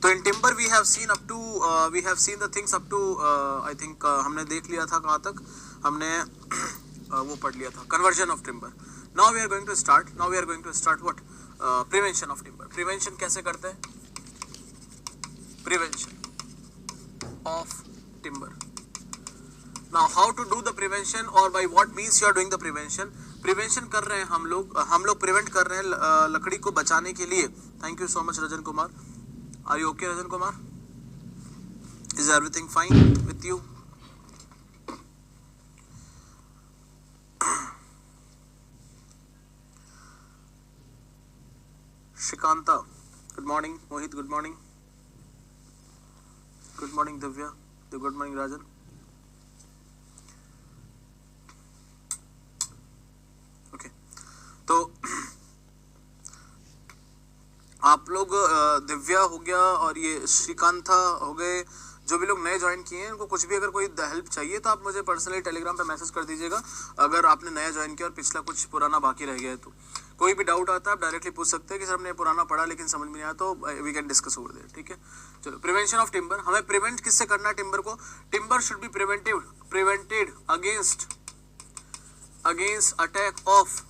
तो in timber we have seen up to we have seen the things up to I think हमने देख लिया था कहाँ तक हमने वो पढ़ लिया था, conversion of timber. Now we are going to start what, prevention of timber. Prevention कैसे करते हैं? Prevention of timber. Now how to do the prevention और by what means you are doing the prevention. Prevention कर रहे हैं हम लोग prevent कर रहे हैं लकड़ी को बचाने के लिए. Thank you so much Rajan Kumar. Are you okay Rajan Kumar? Is everything fine with you? Shrikanta good morning. Mohit good morning. Good morning Divya. Good morning Rajan. Okay तो आप लोग दिव्या हो गया और ये श्रीकांता हो गए, जो भी लोग नए ज्वाइन किए हैं उनको कुछ भी अगर कोई हेल्प चाहिए तो आप मुझे पर्सनली टेलीग्राम पे मैसेज कर दीजिएगा. अगर आपने नया ज्वाइन किया और पिछला कुछ पुराना बाकी रह गया है तो कोई भी डाउट आता है आप डायरेक्टली पूछ सकते हैं कि सर हमने पुराना पढ़ा लेकिन समझ में नहीं आया, तो we can discuss over there. ठीक है, चलो. प्रिवेंशन ऑफ टिम्बर, हमें प्रिवेंट किससे करना है टिम्बर को? Timber should be prevented against attack of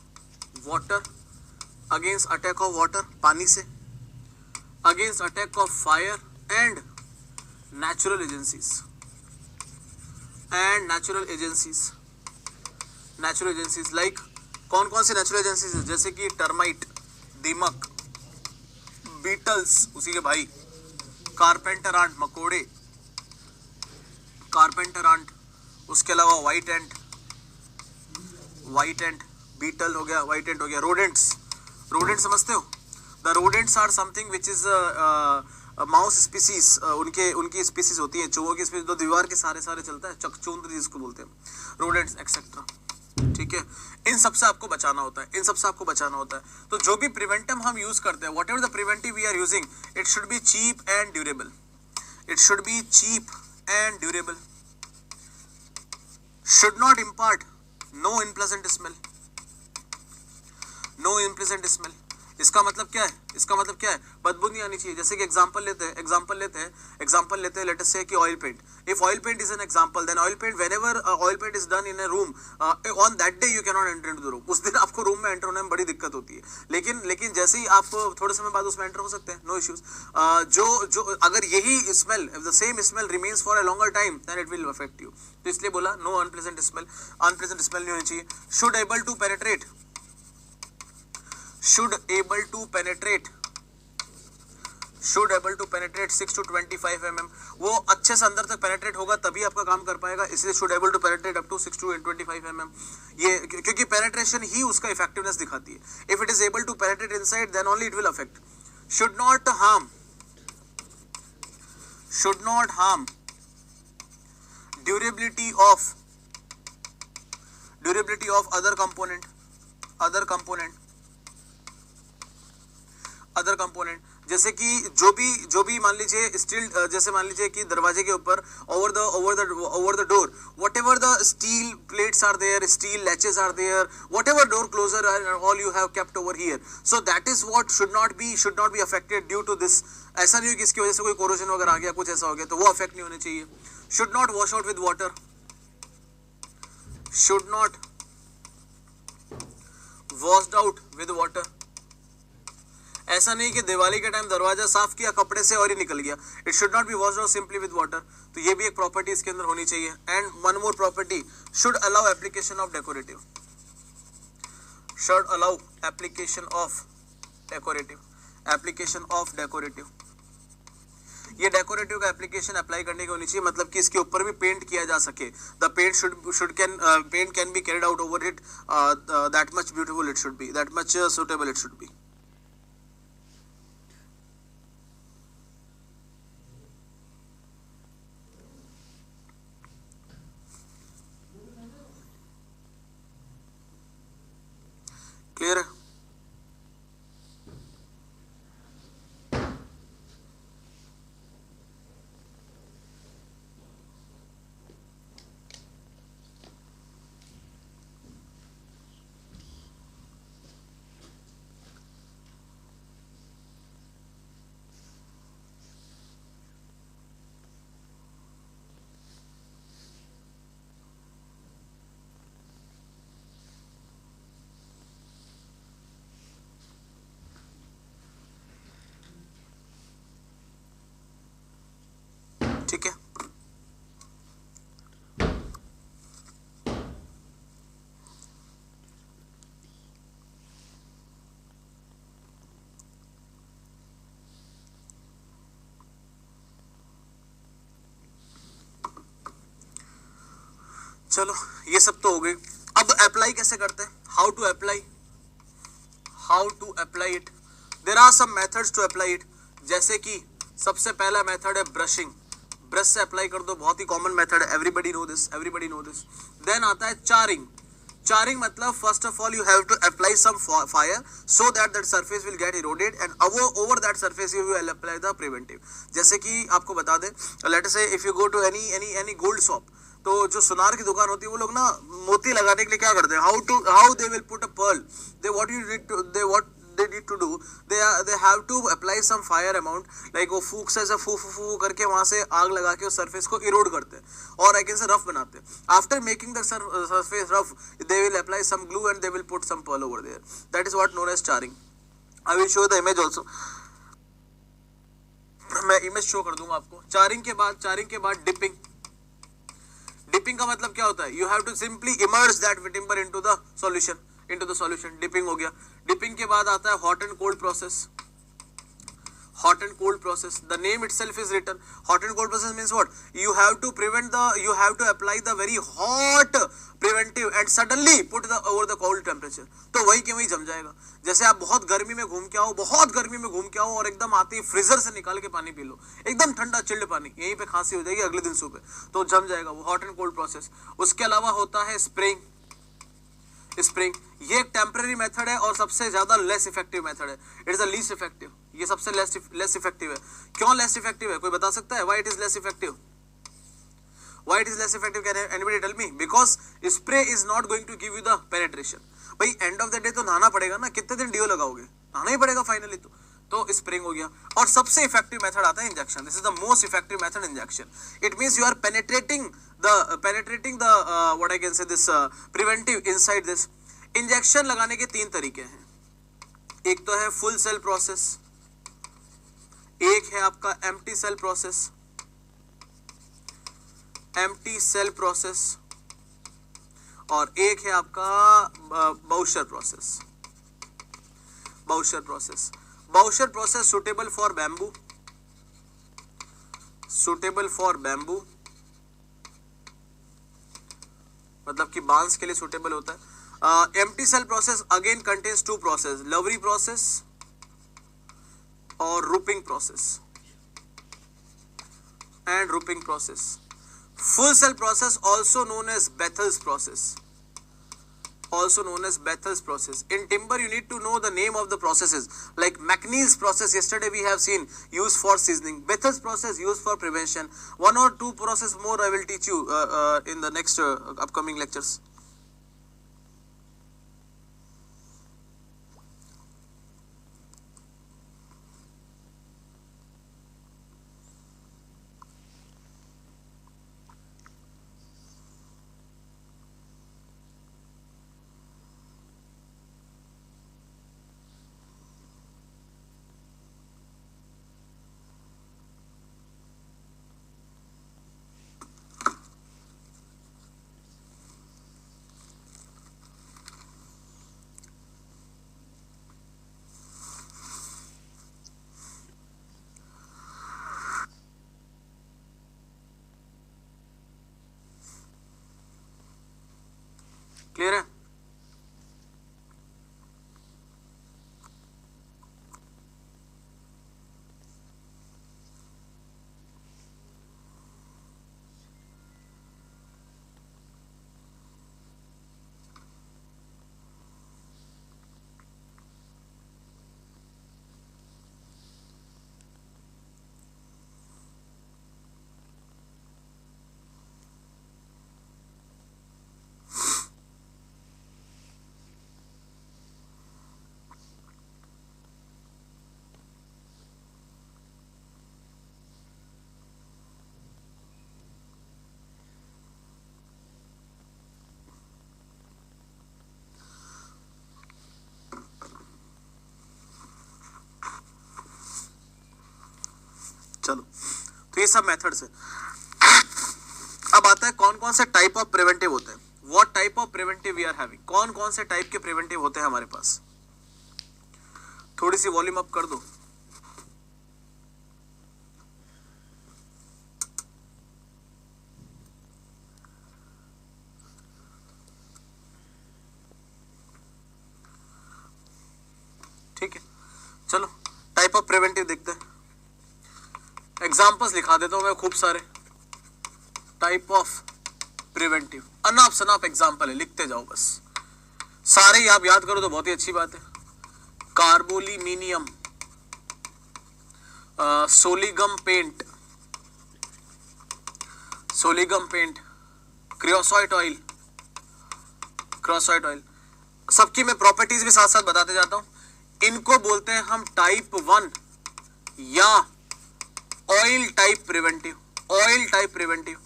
water, against attack of water पानी से, against attack of fire and natural agencies like कौन कौन सी नेचुरल एजेंसीज है? जैसे कि टर्माइट, दीमक, बीटल्स उसी के भाई, कारपेंटर आंट मकोड़े, कारपेंटर आंट, उसके अलावा व्हाइट एंट बीटल हो गया, व्हाइट एंट हो गया. रोडेंट समझते हो? The rodents are something which is mouse species. उनकी स्पीसीज होती है, चूहों की स्पीसीज, जो दीवार के सारे चलता है, चकचूंद जिसको बोलते हैं, रोडेंट्स एक्सेट्रा. ठीक है, इन सबसे आपको बचाना होता है. तो जो भी प्रिवेंटिव हम यूज करते हैं, whatever the preventive we are using, it should be cheap and durable. Should not impart no unpleasant smell. इसका मतलब क्या है? बदबू नहीं आनी चाहिए. जैसे कि एग्जांपल लेते हैं लेट अस से कि oil paint. If oil paint is an example, then oil paint, whenever oil paint is done in a room, on that day you can not enter into the room. उस दिन आपको room में enter होने में बड़ी दिक्कत होती है. लेकिन जैसे ही आप थोड़े समय बाद उसमें एंटर हो सकते हैं, नो इश्यूज. जो अगर यही smell, the same smell remains for a longer time, then it will affect you. तो इसलिए बोला नो अनप्लेजेंट स्मेल नहीं होनी चाहिए. Should able to penetrate 6 to 25 mm. वो अच्छे से अंदर तक पेनिट्रेट होगा तभी आपका काम कर पाएगा, इसलिए should able to penetrate up to 6 to 25 mm. ये क्योंकि पेनिट्रेशन ही उसका इफेक्टिवनेस दिखाती है. If it is able to penetrate inside, then only it will affect. Should not harm durability of other component. जैसे कि जो भी मान लीजिए स्टील, जैसे मान लीजिए कि दरवाजे के ऊपर over the door, whatever the steel plates are there, steel latches are there, whatever door closer all you have kept over here, so that is what should not be affected due to this. ऐसा नहीं हो कि इसकी वजह से कोई corrosion वगैरह आ गया, कुछ ऐसा हो गया, तो वो अफेक्ट नहीं होने चाहिए. Should not wash out with water. ऐसा नहीं कि दिवाली के टाइम दरवाजा साफ किया कपड़े से और ही निकल गया. It should not B washed out simply with water. तो ये भी एक प्रॉपर्टी इसके अंदर होनी चाहिए. And one more property, should allow application of decorative. ये डेकोरेटिव का एप्लीकेशन अप्लाई करने की होनी चाहिए, मतलब कि इसके ऊपर भी पेंट किया जा सके. The paint can be carried out over it. That much beautiful it should be, that much suitable it should be. Clear है? चलो ये सब तो हो गई, अब अप्लाई कैसे करते हैं, how to apply it, there are some methods to apply it. जैसे कि सबसे पहला मेथड है ब्रशिंग, ब्रश से अप्लाई कर दो, बहुत ही कॉमन मेथड है, एवरीबडी नो दिस। देन आता है चारिंग, चारिंग मतलब first of all you have to apply some fire so that that surface will get eroded and over that surface you will apply the preventive. जैसे कि आपको बता दें, let us say if you go to any gold shop, तो जो सुनार की दुकान होती है वो लोग ना मोती लगाने के लिए क्या करते हैं, how they will put a pearl, they need to do, they have to apply some fire amount, like वो फूक से ऐसे फू करके वहां से आग लगा के उस सरफेस को इरोड करते हैं और एक से रफ बनाते हैं। After making the surface rough they will apply some glue and they will put some pearl over there, that is what known as charring. I will show the image also, मैं image show कर दूंगा आपको। चारिंग के बाद dipping, dipping का मतलब क्या होता है, you have to simply immerse that timber into the solution, dipping हो गया। डिपिंग के बाद आता है hot and cold process, the name itself is written. Hot and cold process means what, you have to apply the very hot preventive and suddenly put the over the cold temperature, तो वही के वही जम जाएगा। जैसे आप बहुत गर्मी में घूम के आओ और एकदम आते ही फ्रीजर से निकाल के पानी पी लो, एकदम ठंडा चिल्ड पानी, यहीं पे खांसी हो जाएगी, अगले दिन सुबह तो जम जाएगा, वो हॉट एंड कोल्ड प्रोसेस। उसके अलावा होता है स्प्रेइंग, ये एक टेम्पररी मेथड है और सबसे ज्यादा लेस इफेक्टिव मेथड है, it is the least effective, ये सबसे लेस इफेक्टिव है। क्यों लेस इफेक्टिव है, कोई बता सकता है, why it is less effective, can anybody tell me? Because spray is not going to give you the penetration. भाई एंड ऑफ द डे तो नहाना पड़ेगा ना, कितने दिन डीओ लगाओगे, नहाना ही पड़ेगा फाइनली, तो स्प्रेइंग हो गया। और सबसे इफेक्टिव मेथड आता है injection, this is the most effective method, injection. It means you are penetrating the what I can say this preventive inside this. Injection लगाने के 3 तरीके हैं, एक तो है फुल सेल प्रोसेस, एक है आपका एम्प्टी सेल प्रोसेस, और एक है आपका Boucherie process suitable for bamboo, मतलब कि बांस के लिए सुटेबल होता है। Empty cell process again contains 2 process, Lowry process और Rueping process. Full cell process also known as Bethel's process. In timber you need to know the name of the processes, like McNeil's process yesterday we have seen used for seasoning, Bethel's process used for prevention. 1 or 2 process more I will teach you in the next upcoming lectures. Clear है? चलो, तो ये सब methods है। अब आता है कौन कौन से टाइप ऑफ प्रिवेंटिव होते हैं, what type of preventive we are having, कौन कौन से टाइप के प्रिवेंटिव होते हैं हमारे पास। थोड़ी सी वॉल्यूम अप कर दो। ठीक है, चलो टाइप ऑफ प्रिवेंटिव देखते हैं। एग्जाम्पल्स लिखा देता हूं मैं खूब सारे। टाइप ऑफ प्रिवेंटिव अनाप शनाप एग्जाम्पल है, लिखते जाओ बस, सारे ही आप याद करो तो बहुत ही अच्छी बात है। कार्बोलिमीनियम, सोलिगम पेंट, सोलिगम पेंट, क्रियोसॉइट ऑयल, क्रियोसॉइट ऑयल, सबकी मैं प्रॉपर्टीज भी साथ साथ बताते जाता हूं। इनको बोलते हैं हम टाइप 1 या oil type preventive. Oil type preventive,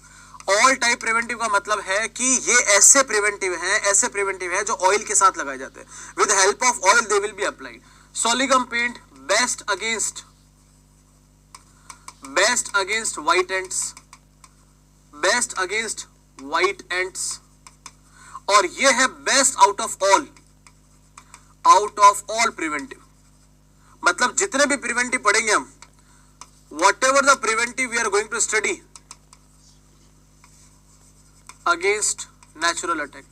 oil type preventive का मतलब है कि ये ऐसे प्रिवेंटिव हैं, ऐसे प्रिवेंटिव हैं जो ऑयल के साथ लगाए जाते हैं। With help of oil they will be applied. Solignum paint best against white ants, best against white ants, और ये है best out of all preventive. मतलब जितने भी प्रिवेंटिव पढ़ेंगे हम, whatever the preventive we are going to study against natural attack,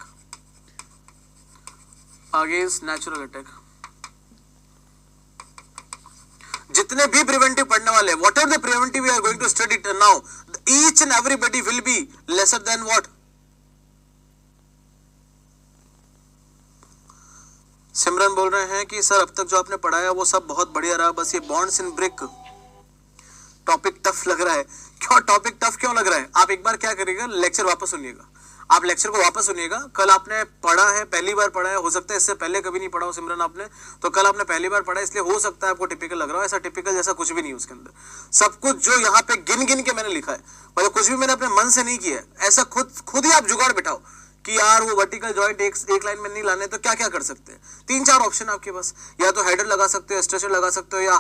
against natural attack, जितने भी प्रिवेंटिव पढ़ने वाले, whatever the preventive we are going to study now, each and everybody will be lesser than what? सिमरन बोल रहे हैं कि sir अब तक जो आपने पढ़ाया वो सब बहुत बढ़िया रहा, बस ये bonds in brick topic tough लग रहा है। क्यों टॉपिक टफ क्यों लग रहा है? आप एक बार क्या करिएगा, लेक्चर वापस सुनिएगा, आप लेक्चर को वापस सुनिएगा। कल आपने पढ़ा है, पहली बार पढ़ा है, हो सकता है इससे पहले कभी नहीं पढ़ा हो सिमरन आपने, तो कल आपने पहली बार पढ़ा है, इसलिए हो सकता है आपको टिपिकल लग रहा हो। ऐसा टिपिकल जैसा कुछ भी नहीं है उसके अंदर। सब कुछ जो यहाँ पे गिन गिन के मैंने लिखा है, मतलब कुछ भी मैंने अपने मन से नहीं किया है, ऐसा खुद ही आप जुगाड़ बिठाओ कि यार वो वर्टिकल जॉइंट एक लाइन में नहीं लाने, तो क्या क्या कर सकते हैं। 3-4 ऑप्शन आपके पास, या तो हेडर लगा सकते हो, स्ट्रेचर लगा सकते हो, या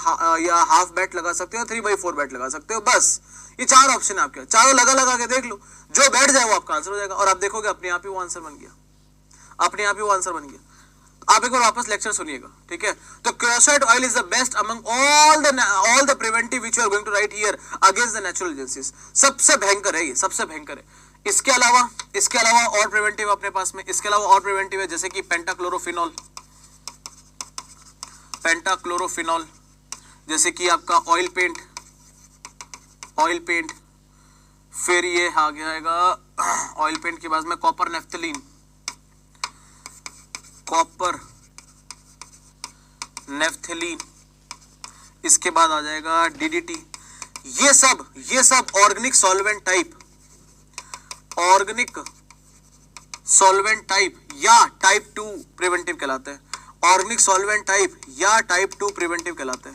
हाफ बैट लगा सकते हो, 3/4 बैट लगा सकते हो। बस ये 4 ऑप्शन है आपके, चारों लगा के देख लो, जो बैठ जाए वो आपका आंसर हो जाएगा, और आप देखोगे अपने आप ही वो आंसर बन गया, अपने आप ही वो आंसर बन गया। आप एक बार वापस लेक्चर सुनिएगा, ठीक है। तो creosote oil is the best among all the preventive which you are going to write here against the natural agencies. सबसे भयंकर है ये, सबसे भयंकर है। इसके अलावा और प्रिवेंटिव अपने पास में, इसके अलावा और प्रिवेंटिव है जैसे कि पेंटाक्लोरोफिनॉल, जैसे कि आपका ऑयल पेंट, फिर ये आ जाएगा ऑयल पेंट के बाद में कॉपर नेफ्थलीन, इसके बाद आ जाएगा DDT। ये सब ऑर्गेनिक सॉल्वेंट टाइप या टाइप 2 प्रिवेंटिव कहलाते हैं। ऑर्गेनिक सॉल्वेंट टाइप या टाइप 2 प्रिवेंटिव कहलाते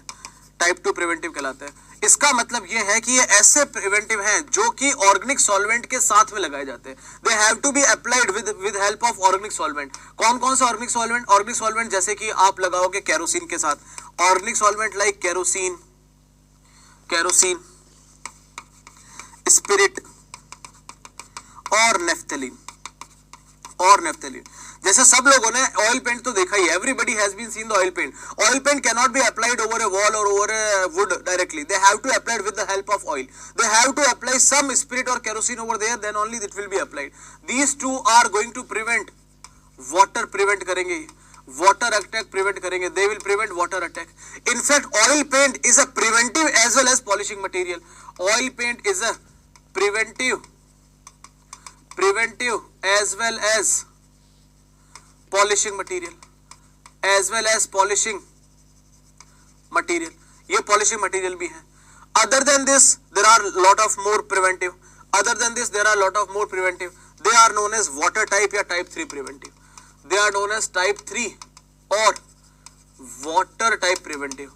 हैं। इसका मतलब ये है कि ये ऐसे प्रिवेंटिव हैं जो कि ऑर्गेनिक सॉल्वेंट के साथ में लगाए जाते हैं। They have to be applied with help of organic solvent. कौन से ऑर्गेनिक सॉल्वेंट? जैसे कि आप लगाओगे केरोसिन के साथ, organic solvent like kerosene, spirit और नेफ्थलीन। जैसे सब लोगों ने ऑयल पेंट तो देखा ही, everybody has been seen the oil paint. Oil paint can not be applied over a wall or over a wood directly. They have to apply with the help of oil. They have to apply some spirit or kerosene over there, then only it will be applied. These two are going to prevent water, prevent करेंगे water attack, prevent करेंगे, they will prevent water attack. In fact, oil paint is a preventive as well as polishing material. Oil paint is a preventive as well as polishing material, ये polishing material भी है। Other than this there are lot of more preventive, they are known as water type या type 3 preventive, they are known as type 3 or water type preventive।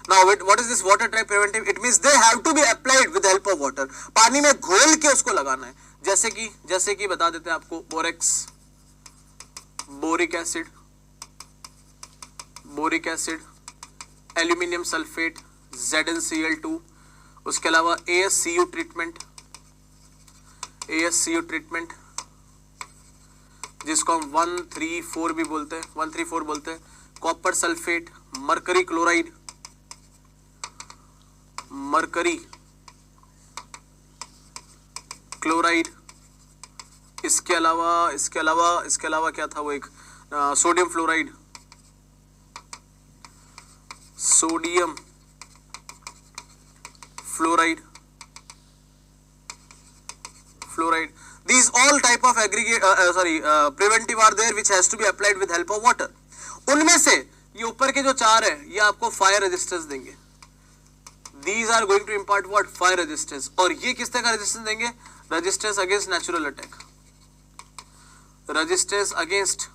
Now what is this water type preventive? It means they have to be applied with the help of water. पानी में घोल के उसको लगाना है, जैसे कि बता देते हैं आपको, borax, boric acid, aluminium sulphate, ZnCl2, उसके अलावा ASCU ट्रीटमेंट जिसको हम 134 भी बोलते हैं, 134 बोलते हैं, कॉपर सल्फेट, मरकरी क्लोराइड, इसके अलावा क्या था वो, एक sodium fluoride, sodium fluoride, fluoride. These all type of aggregate preventive are there which has to be applied with help of water. उनमें से ये ऊपर के जो चार है ये आपको फायर रेजिस्टेंस देंगे. These are going to impart what? Fire resistance. और ये किस तरह का रेजिस्टेंस देंगे? Resistance against natural attack, resistance against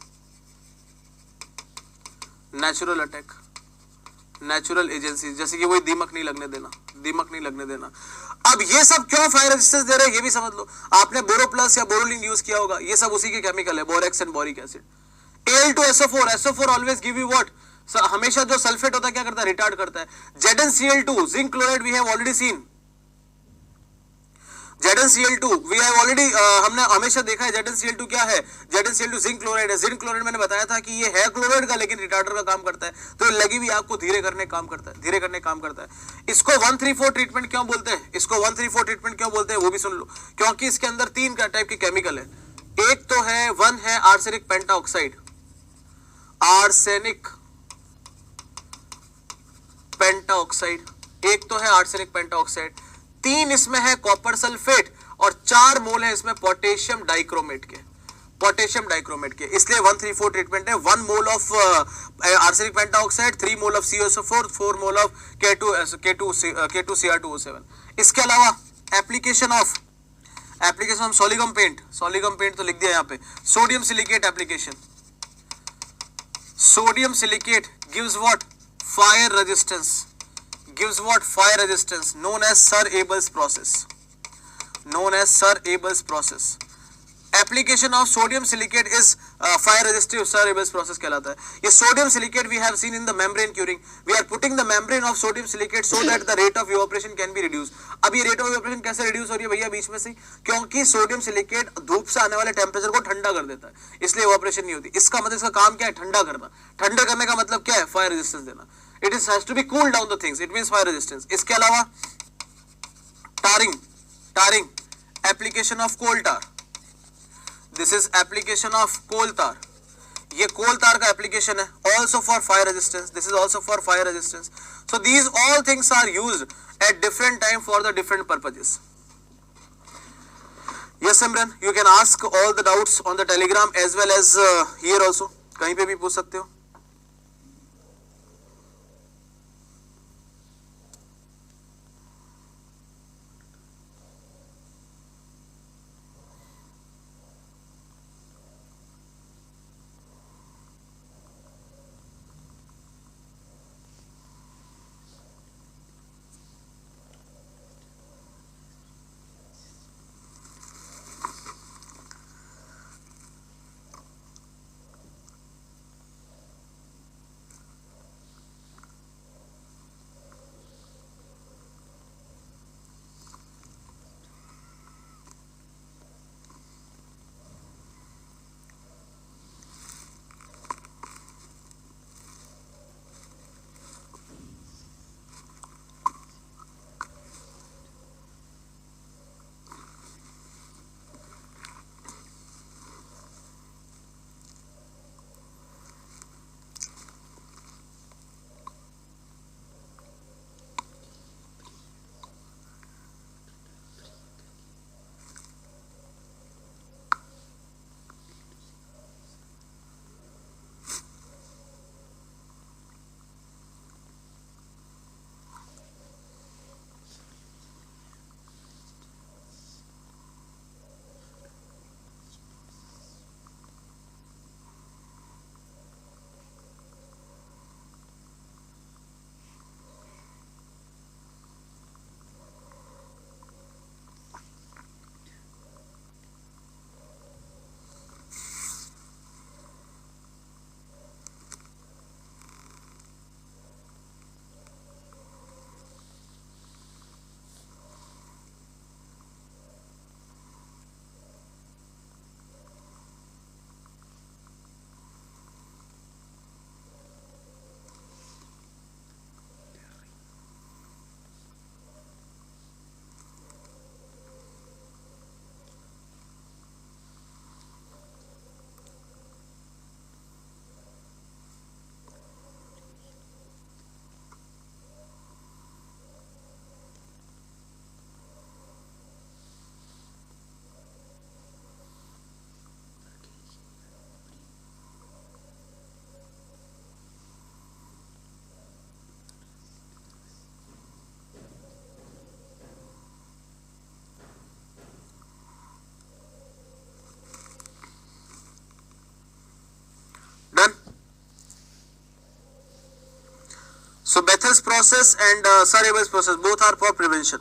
natural attack, natural agency, जैसे कि वही दीमक नहीं लगने देना, दीमक नहीं लगने देना. अब ये सब क्यों फायर रेजिस्टेंस दे रहे हैं ये भी समझ लो. आपने बोरो प्लस या बोरोलिन यूज किया होगा, ये सब उसी के केमिकल है, borax and boric acid. Al2SO4, SO4 always give you what? हमेशा जो सल्फेट होता है क्या करता है? रिटार्ड करता है. ZnCl2, zinc chloride we have already seen. ZnCl2 we have already, हमने हमेशा देखा है. ZnCl2 क्या है? ZnCl2 जिंक क्लोराइड है. जिंक क्लोराइड मैंने बताया था कि ये है क्लोराइड का लेकिन रिटार्डर का काम करता है. तो लगी भी आपको धीरे करने काम करता है, धीरे करने काम करता है. इसको 134 ट्रीटमेंट क्यों बोलते हैं? इसको 134 ट्रीटमेंट क्यों बोलते हैं वो भी सुन लो. क्योंकि इसके अंदर तीन टाइप के केमिकल है. एक तो है, वन है आर्सेनिक पेंटाऑक्साइड, आर्सेनिक पेंटाऑक्साइड, एक तो है आर्सेनिक पेंटाऑक्साइड. तीन इसमें है कॉपर सल्फेट और 4 मोल है इसमें पोटेशियम डाइक्रोमेट के, पोटेशियम डाइक्रोमेट के. इसलिए 134 ट्रीटमेंट है. 1 mole of arsenic pentoxide, 3 mole of CuSO4, 4 mole of K2Cr2O7. इसके अलावा एप्लीकेशन ऑफ सॉलिगम पेंट, सॉलिगम पेंट तो लिख दिया यहाँ पे. Sodium silicate application, sodium silicate gives what? Fire resistance, gives what? Fire resistance, known as Sir-Abel's process, known as Sir-Abel's process. Application of sodium silicate is fire resistive. Sir-Abel's process कहलाता है. ये sodium silicate we have seen in the membrane curing. We are putting the membrane of sodium silicate so that the rate of evaporation can be reduced. अब ये rate of evaporation कैसे reduce हो रही है भैया बीच में से? क्योंकि सोडियम सिलिकेट धूप से आने वाले टेम्परेचर को ठंडा कर देता है, इसलिए evaporation नहीं होती. इसका मतलब, इसका काम क्या है? ठंडा करना. ठंडा करने का मतलब क्या है? फायर रेजिस्टेंस देना. It has to be cool down the things. It means fire resistance. इसके अलावा tarring, application of coal tar. This is application of coal tar. ये coal tar का application है, also for fire resistance. This is also for fire resistance. So these all things are used at different time for the different purposes. Yes, Simran, you can ask all the doubts on the Telegram as well as here also. कहीं पे भी पूछ सकते हो. So Bethel's process and Sir Abel's process both are for prevention.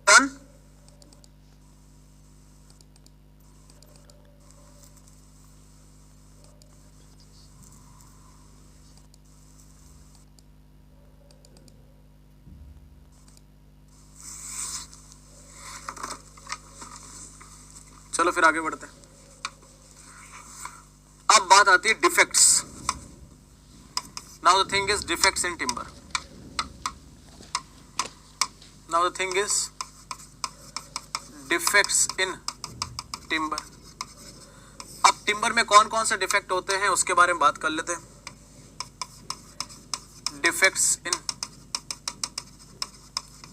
Done? चलो फिर आगे बढ़ते हैं. अब बात आती है defects. Now the thing is defects in timber. Now the thing is defects in timber. अब टिम्बर में कौन कौन से डिफेक्ट होते हैं उसके बारे में बात कर लेते हैं. डिफेक्ट्स इन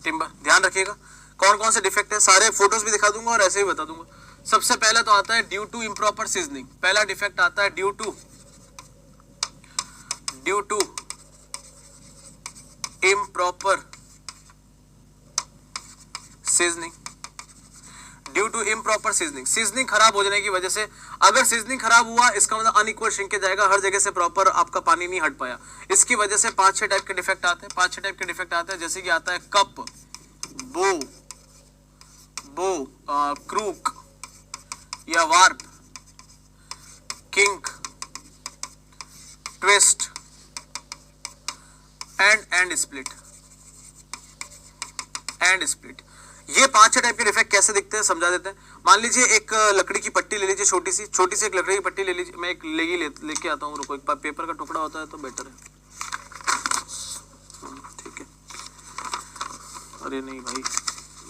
टिम्बर, ध्यान रखिएगा कौन कौन से डिफेक्ट है. सारे फोटोज भी दिखा दूंगा और ऐसे ही बता दूंगा. सबसे पहले तो आता है ड्यू टू इम्प्रॉपर सीजनिंग. पहला डिफेक्ट आता है due to improper seasoning. Due to improper seasoning, seasoning खराब हो जाने की वजह से. अगर सीजनिंग खराब हुआ इसका मतलब अनइक्वल श्रिंकेज जाएगा, हर जगह से प्रॉपर आपका पानी नहीं हट पाया. इसकी वजह से 5-6 टाइप के डिफेक्ट आते हैं. 5-6 टाइप के डिफेक्ट आते हैं जैसे कि आता है कप, बो, क्रूक या warp, kink, twist and split. ये 5-6 टाइप के डिफेक्ट कैसे दिखते हैं समझा देते हैं. मान लीजिए एक लकड़ी की पट्टी ले लीजिए, छोटी सी एक लकड़ी की पट्टी ले लीजिए. मैं एक लेके आता हूँ, रुको. एक पेपर का टुकड़ा होता है तो बेटर है. ठीक है. अरे नहीं भाई,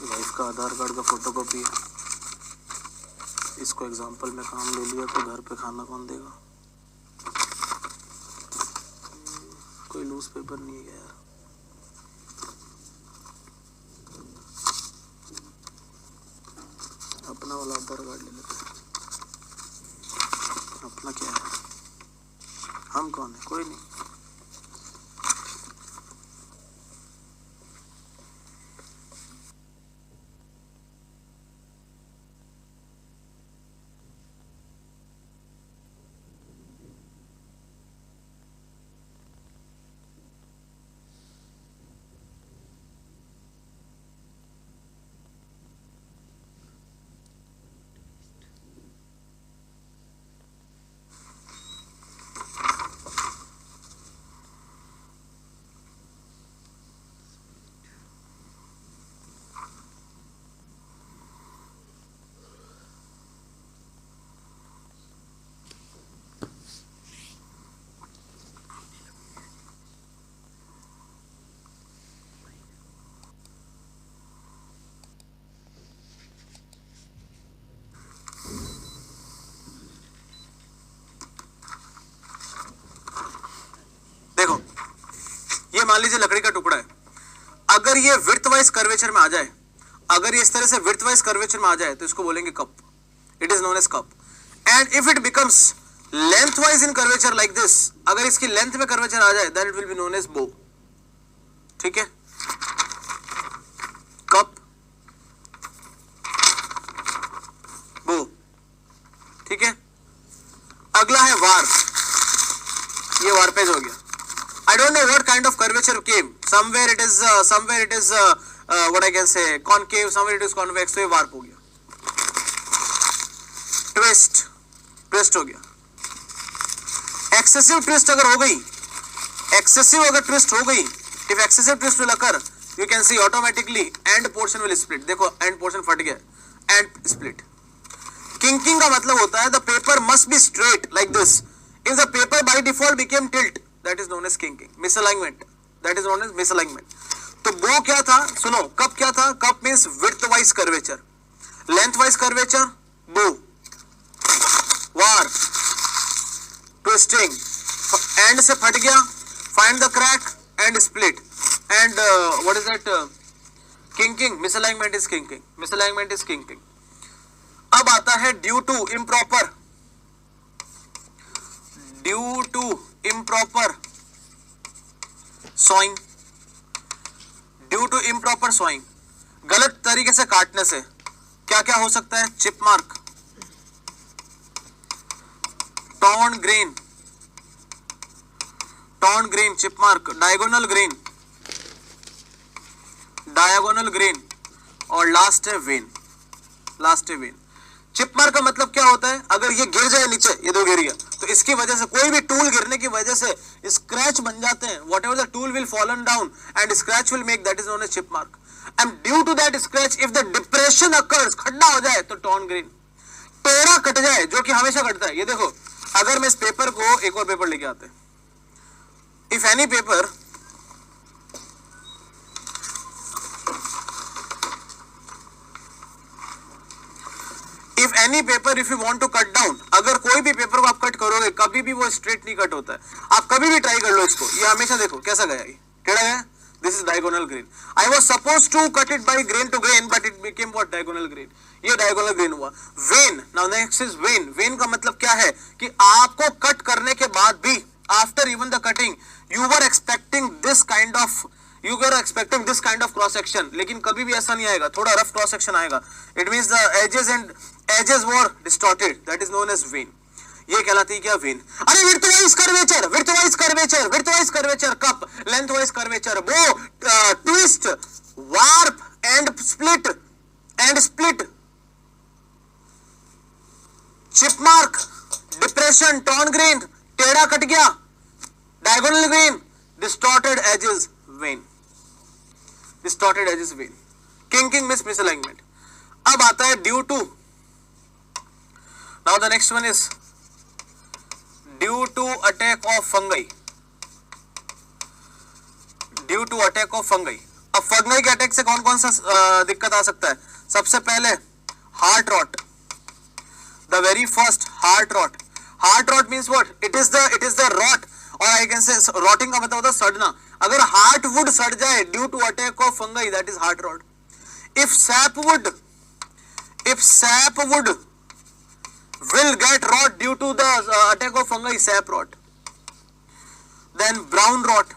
वाइफ का आधार कार्ड का फोटोकॉपी है. इसको एग्जांपल में काम ले लिया तो घर पे खाना कौन देगा. कोई लूज पेपर नहीं है यार. अपना वाला आधार कार्ड ले लेते हैं. अपना क्या है, हम कौन है, कोई नहीं. देखो ये मान लीजिए लकड़ी का टुकड़ा है. अगर ये विड्थ वाइज कर्वेचर में आ जाए, अगर ये इस तरह से विड्थ वाइज कर्वेचर में आ जाए तो इसको बोलेंगे cup. It is known as cup. And if it becomes length wise in curvature like this, अगर इसकी लेंथ में कर्वेचर आ जाए then it will be known as bow. ठीक है, कप, बो. ठीक है. अगला है वार्प. ये वार्पेज हो गया. I don't know what kind of curvature came. Somewhere it is what I can say concave, somewhere it is convex. तो ये वार्प हो गया. ट्विस्ट हो गया. एक्सेसिव ट्विस्ट अगर हो गई, ट्विस्ट हो गई, if excessive twist will occur, you can see automatically end portion will split. देखो end portion फट गया, end split. Kinking का मतलब होता है the paper must be straight like this. If the paper by default became tilt, that is known as kinking. Misalignment, that is known as misalignment. तो बो क्या था, सुनो. कप क्या था, cup means width wise curvature, length wise curvature, bow. Warp, twisting, end से फट गया, find the crack and split. And what is that, kinking, misalignment is kinking, misalignment is kinking. अब आता है due to improper, due to improper sawing, due to improper sawing, गलत तरीके से काटने से क्या क्या हो सकता है? Chip mark, torn grain, torn grain, chip mark, diagonal grain, diagonal grain, और लास्ट है वेन, लास्ट है वेन। चिप मार्क का मतलब क्या होता है? अगर ये गिर जाए नीचे, ये दो गिर गया, तो इसकी वजह से, कोई भी टूल गिरने की वजह से स्क्रैच बन जाते हैं। Whatever the tool will fallen down and scratch will make, that is known as chip mark. And due to that scratch if the depression occurs, खड्डा हो जाए तो टॉर्न ग्रेन, टेढ़ा कट जाए, जो कि हमेशा कटता है। ये देखो, अगर मैं इस पेपर को, एक और पेपर लेके आते हैं, if any paper, if any paper if you want to cut down, अगर कोई भी पेपर को आप कट करोगे, कभी भी वो स्ट्रेट नहीं कट होता है। आप कभी भी ट्राई कर लो इसको, ये हमेशा देखो कैसा गया, ये टेढ़ा गया। This is diagonal grain. I was supposed to cut it by grain to grain, but it became what? Diagonal grain. ये डायगोनल ग्रेन हुआ। Wane, now next is wane. Wane का मतलब क्या है? कि आपको कट करने के बाद भी, after even the cutting, you were expecting this kind of, you were expecting this kind of cross section, लेकिन कभी भी ऐसा नहीं आएगा, थोड़ा रफ क्रॉस सेक्शन आएगा। It means the edges were distorted, that is known as vein। ये कहलाती है क्या? वेन। अरे width curvature, width curvature, cup, length wise curvature, वो twist, warp and split, chip mark, depression, torn grain, टेढ़ा cut गया, diagonal grain, distorted edges, wane, distorted edges, wane. Kinking means misalignment. अब आता है due to, now the next one is due to attack of fungi, due to attack of fungi. अब fungi के attack से कौन कौन सा दिक्कत आ सकता है? सबसे पहले heart rot, the very first heart rot. Heart rot means what? It is the rot, और आई कैन से रॉटिंग का मतलब होता है सड़ना। अगर हार्ट वुड सड़ जाए due to attack of fungi, that is heart rot. If sapwood will get rot due to the attack of fungi, sap rot. Then brown rot,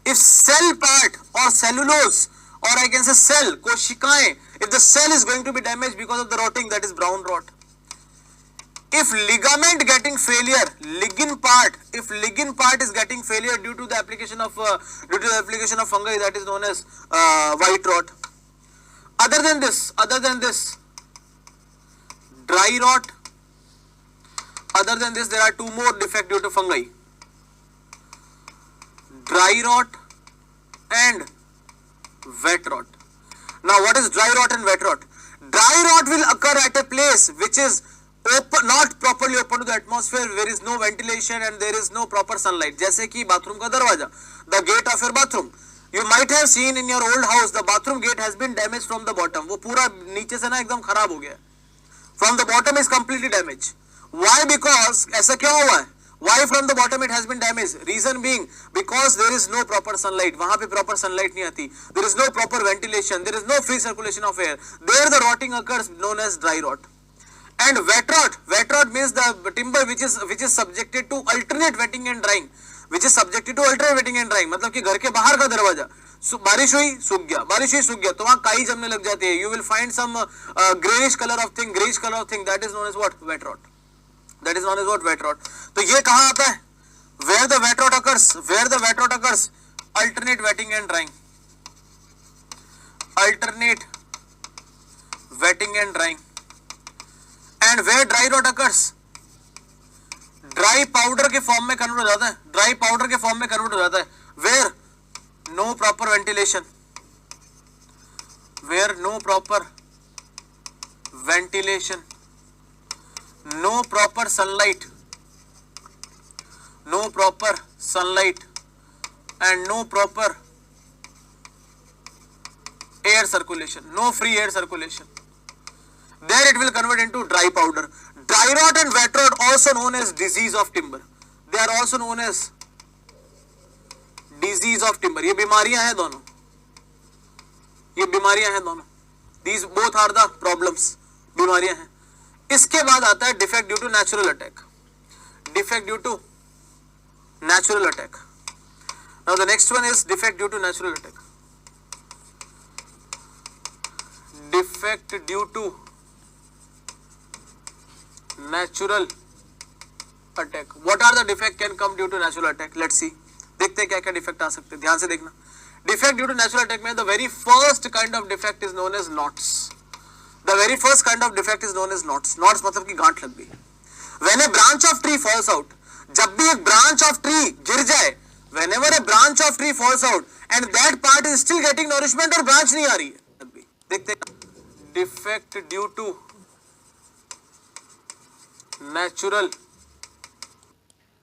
if cell part or cellulose, or I can say cell, koshikaएं, if the cell is going to be damaged because of the rotting, that is brown rot. If ligament getting failure, if ligin part is getting failure due to the application of fungi, that is known as white rot. Other than this dry rot, other than this there are two more defects due to fungi: dry rot and wet rot. Now what is dry rot and wet rot? Dry rot will occur at a place which is open, not properly open to the atmosphere, there is no ventilation and there is no proper sunlight. जैसे कि bathroom का दरवाजा, the gate of your bathroom, you might have seen in your old house the bathroom gate has been damaged from the bottom. वो पूरा नीचे से ना एकदम खराब हो गया, from the bottom is completely damaged. Why? Because ऐसा क्यों हुआ है? Why from the bottom it has been damaged? Reason being because there is no proper sunlight. वहाँ पे proper sunlight नहीं आती. There is no proper ventilation. There is no free circulation of air. There the rotting occurs, known as dry rot. And wet rot. Wet rot means the timber which is subjected to alternate wetting and drying. Which is subjected to alternate wetting and drying. मतलब कि घर के बाहर का दरवाजा, बारिश हुई सूख गया, बारिश हुई सूख गया, तो वहां काई जमने लग जाती है. You will find some greyish colour of thing, that is known as what? Wet rot. That is known as what? Wet rot. तो ये कहां आता है? Where the wet rot occurs, alternate wetting and drying, alternate wetting and drying. And where dry rot occurs, dry powder के form में convert हो जाता है, ड्राई पाउडर के फॉर्म में कन्वर्ट हो जाता है. Where no proper ventilation, where no proper ventilation, no proper sunlight, and no proper air circulation, no free air circulation, there it will convert into dry powder. Dry rot and wet rot also known as disease of timber, they are also known as disease of timber. ये बीमारियां हैं दोनों, ये बीमारियां हैं दोनों, these both are the problems, बीमारियां हैं। इसके बाद आता है defect due to natural attack, defect due to natural attack. Now the next one is defect due to natural attack, defect due to natural attack. What are the defect can come due to natural attack, let's see, देखते हैं क्या क्या defect आ सकते हैं, ध्यान से देखना। Defect due to natural attack में the very first kind of defect is known as knots, the very first kind of defect is known as knots. Knots मतलब कि गांठ लग गई। When a branch of tree falls out, जब भी एक branch of tree गिर जाए, whenever a branch of tree falls out and that part is still getting nourishment और ब्रांच नहीं आ रही है, देखते हैं defect due to natural,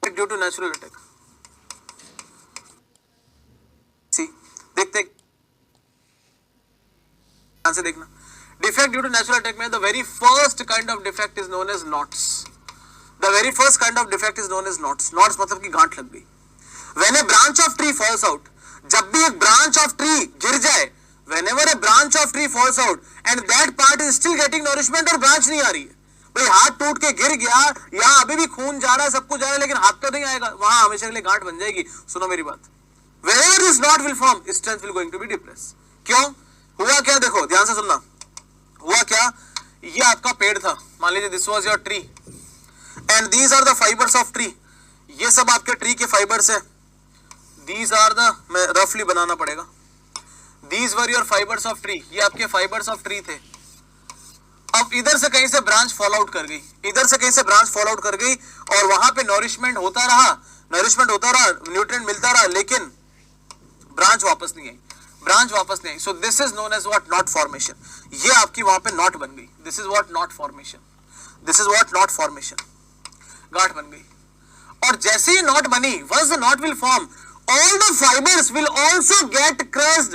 due to natural attack. See, देखते हैं, ध्यान से देखना। Defect due to natural attack में the very first kind of defect is known as knots, the very first kind of defect is known as knots. Knots मतलब कि गांठ लग गई। When a branch of tree falls out, जब भी एक branch of tree गिर जाए, whenever a branch of tree falls out and that part is still getting nourishment और ब्रांच नहीं आ रही है। भाई हाथ टूट के गिर गया, यहाँ अभी भी खून जा रहा है, सब कुछ जा रहा है, लेकिन हाथ तो नहीं आएगा, वहां हमेशा के लिए गांठ बन जाएगी। सुनो मेरी बात, wherever this knot will form, strength will going to be depressed। क्यों हुआ क्या, देखो ध्यान से सुनना। हुआ क्या, ये आपका पेड़ था, मान लीजिए this was your tree and these are the fibres of tree, ये सब आपके ट्री के फाइबर्स है। दीज आर द, मैं रफली बनाना पड़ेगा, these were your fibres of tree, ये आपके फाइबर्स ऑफ ट्री थे। अब इधर से कहीं से ब्रांच फॉल आउट कर गई, इधर से कहीं से ब्रांच फॉल आउट कर गई और वहां पे नरिशमेंट होता रहा, नरिशमेंट होता रहा, न्यूट्रिएंट मिलता रहा, लेकिन ब्रांच वापस नहीं आई, ब्रांच वापस नहीं आई। So this is known as what, knot formation. ये आपकी वहां पे नॉट बन गई, this is what knot formation, this is what knot formation, गांठ बन गई। और जैसे ही नॉट बनी, once the knot will form, all the fibers will also get crushed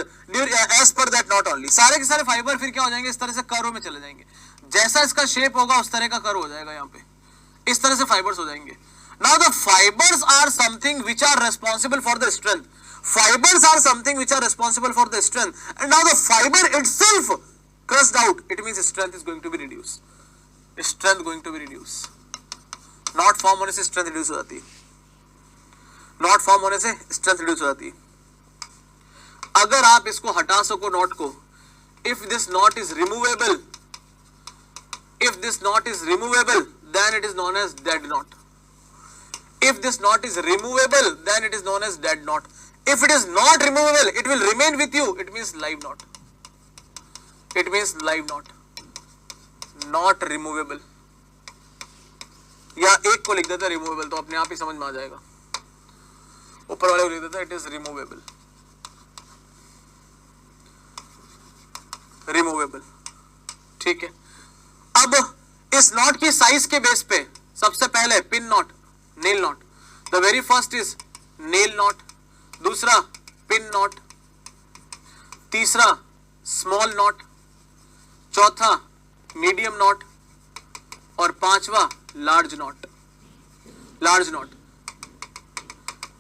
as per that knot only। सारे के सारे फाइबर फिर क्या हो जाएंगे, इस तरह से कर्व में चले जाएंगे, जैसा इसका शेप होगा उस तरह का कर्व हो जाएगा, यहाँ पे इस तरह से फाइबर्स हो जाएंगे। Now the fibers are something which are responsible for the strength, fibers are something which are responsible for the strength, and now the fiber itself crushed out, it means strength is going to be reduced, strength going to be reduced। Not form होने से strength reduce हो जाती है, not form होने से strength reduce हो जाती है। अगर आप इसको हटा सको नॉट को, if this not is removable, if this knot is removable then it is known as dead knot, if this knot is removable then it is known as dead knot, if it is not removable it will remain with you, it means live knot, it means live knot, not removable। या एक को लिख देता है removable, तो अपने आप ही समझ में आ जाएगा, ऊपर वाले को लिख देता है इट इज रिमूवेबल, रिमूवेबल, ठीक है। अब इस नॉट की साइज के बेस पे सबसे पहले pin not, nail not, the very first is nail not, दूसरा पिन नॉट, तीसरा स्मॉल नॉट, चौथा मीडियम नॉट और पांचवा लार्ज नॉट, लार्ज नॉट।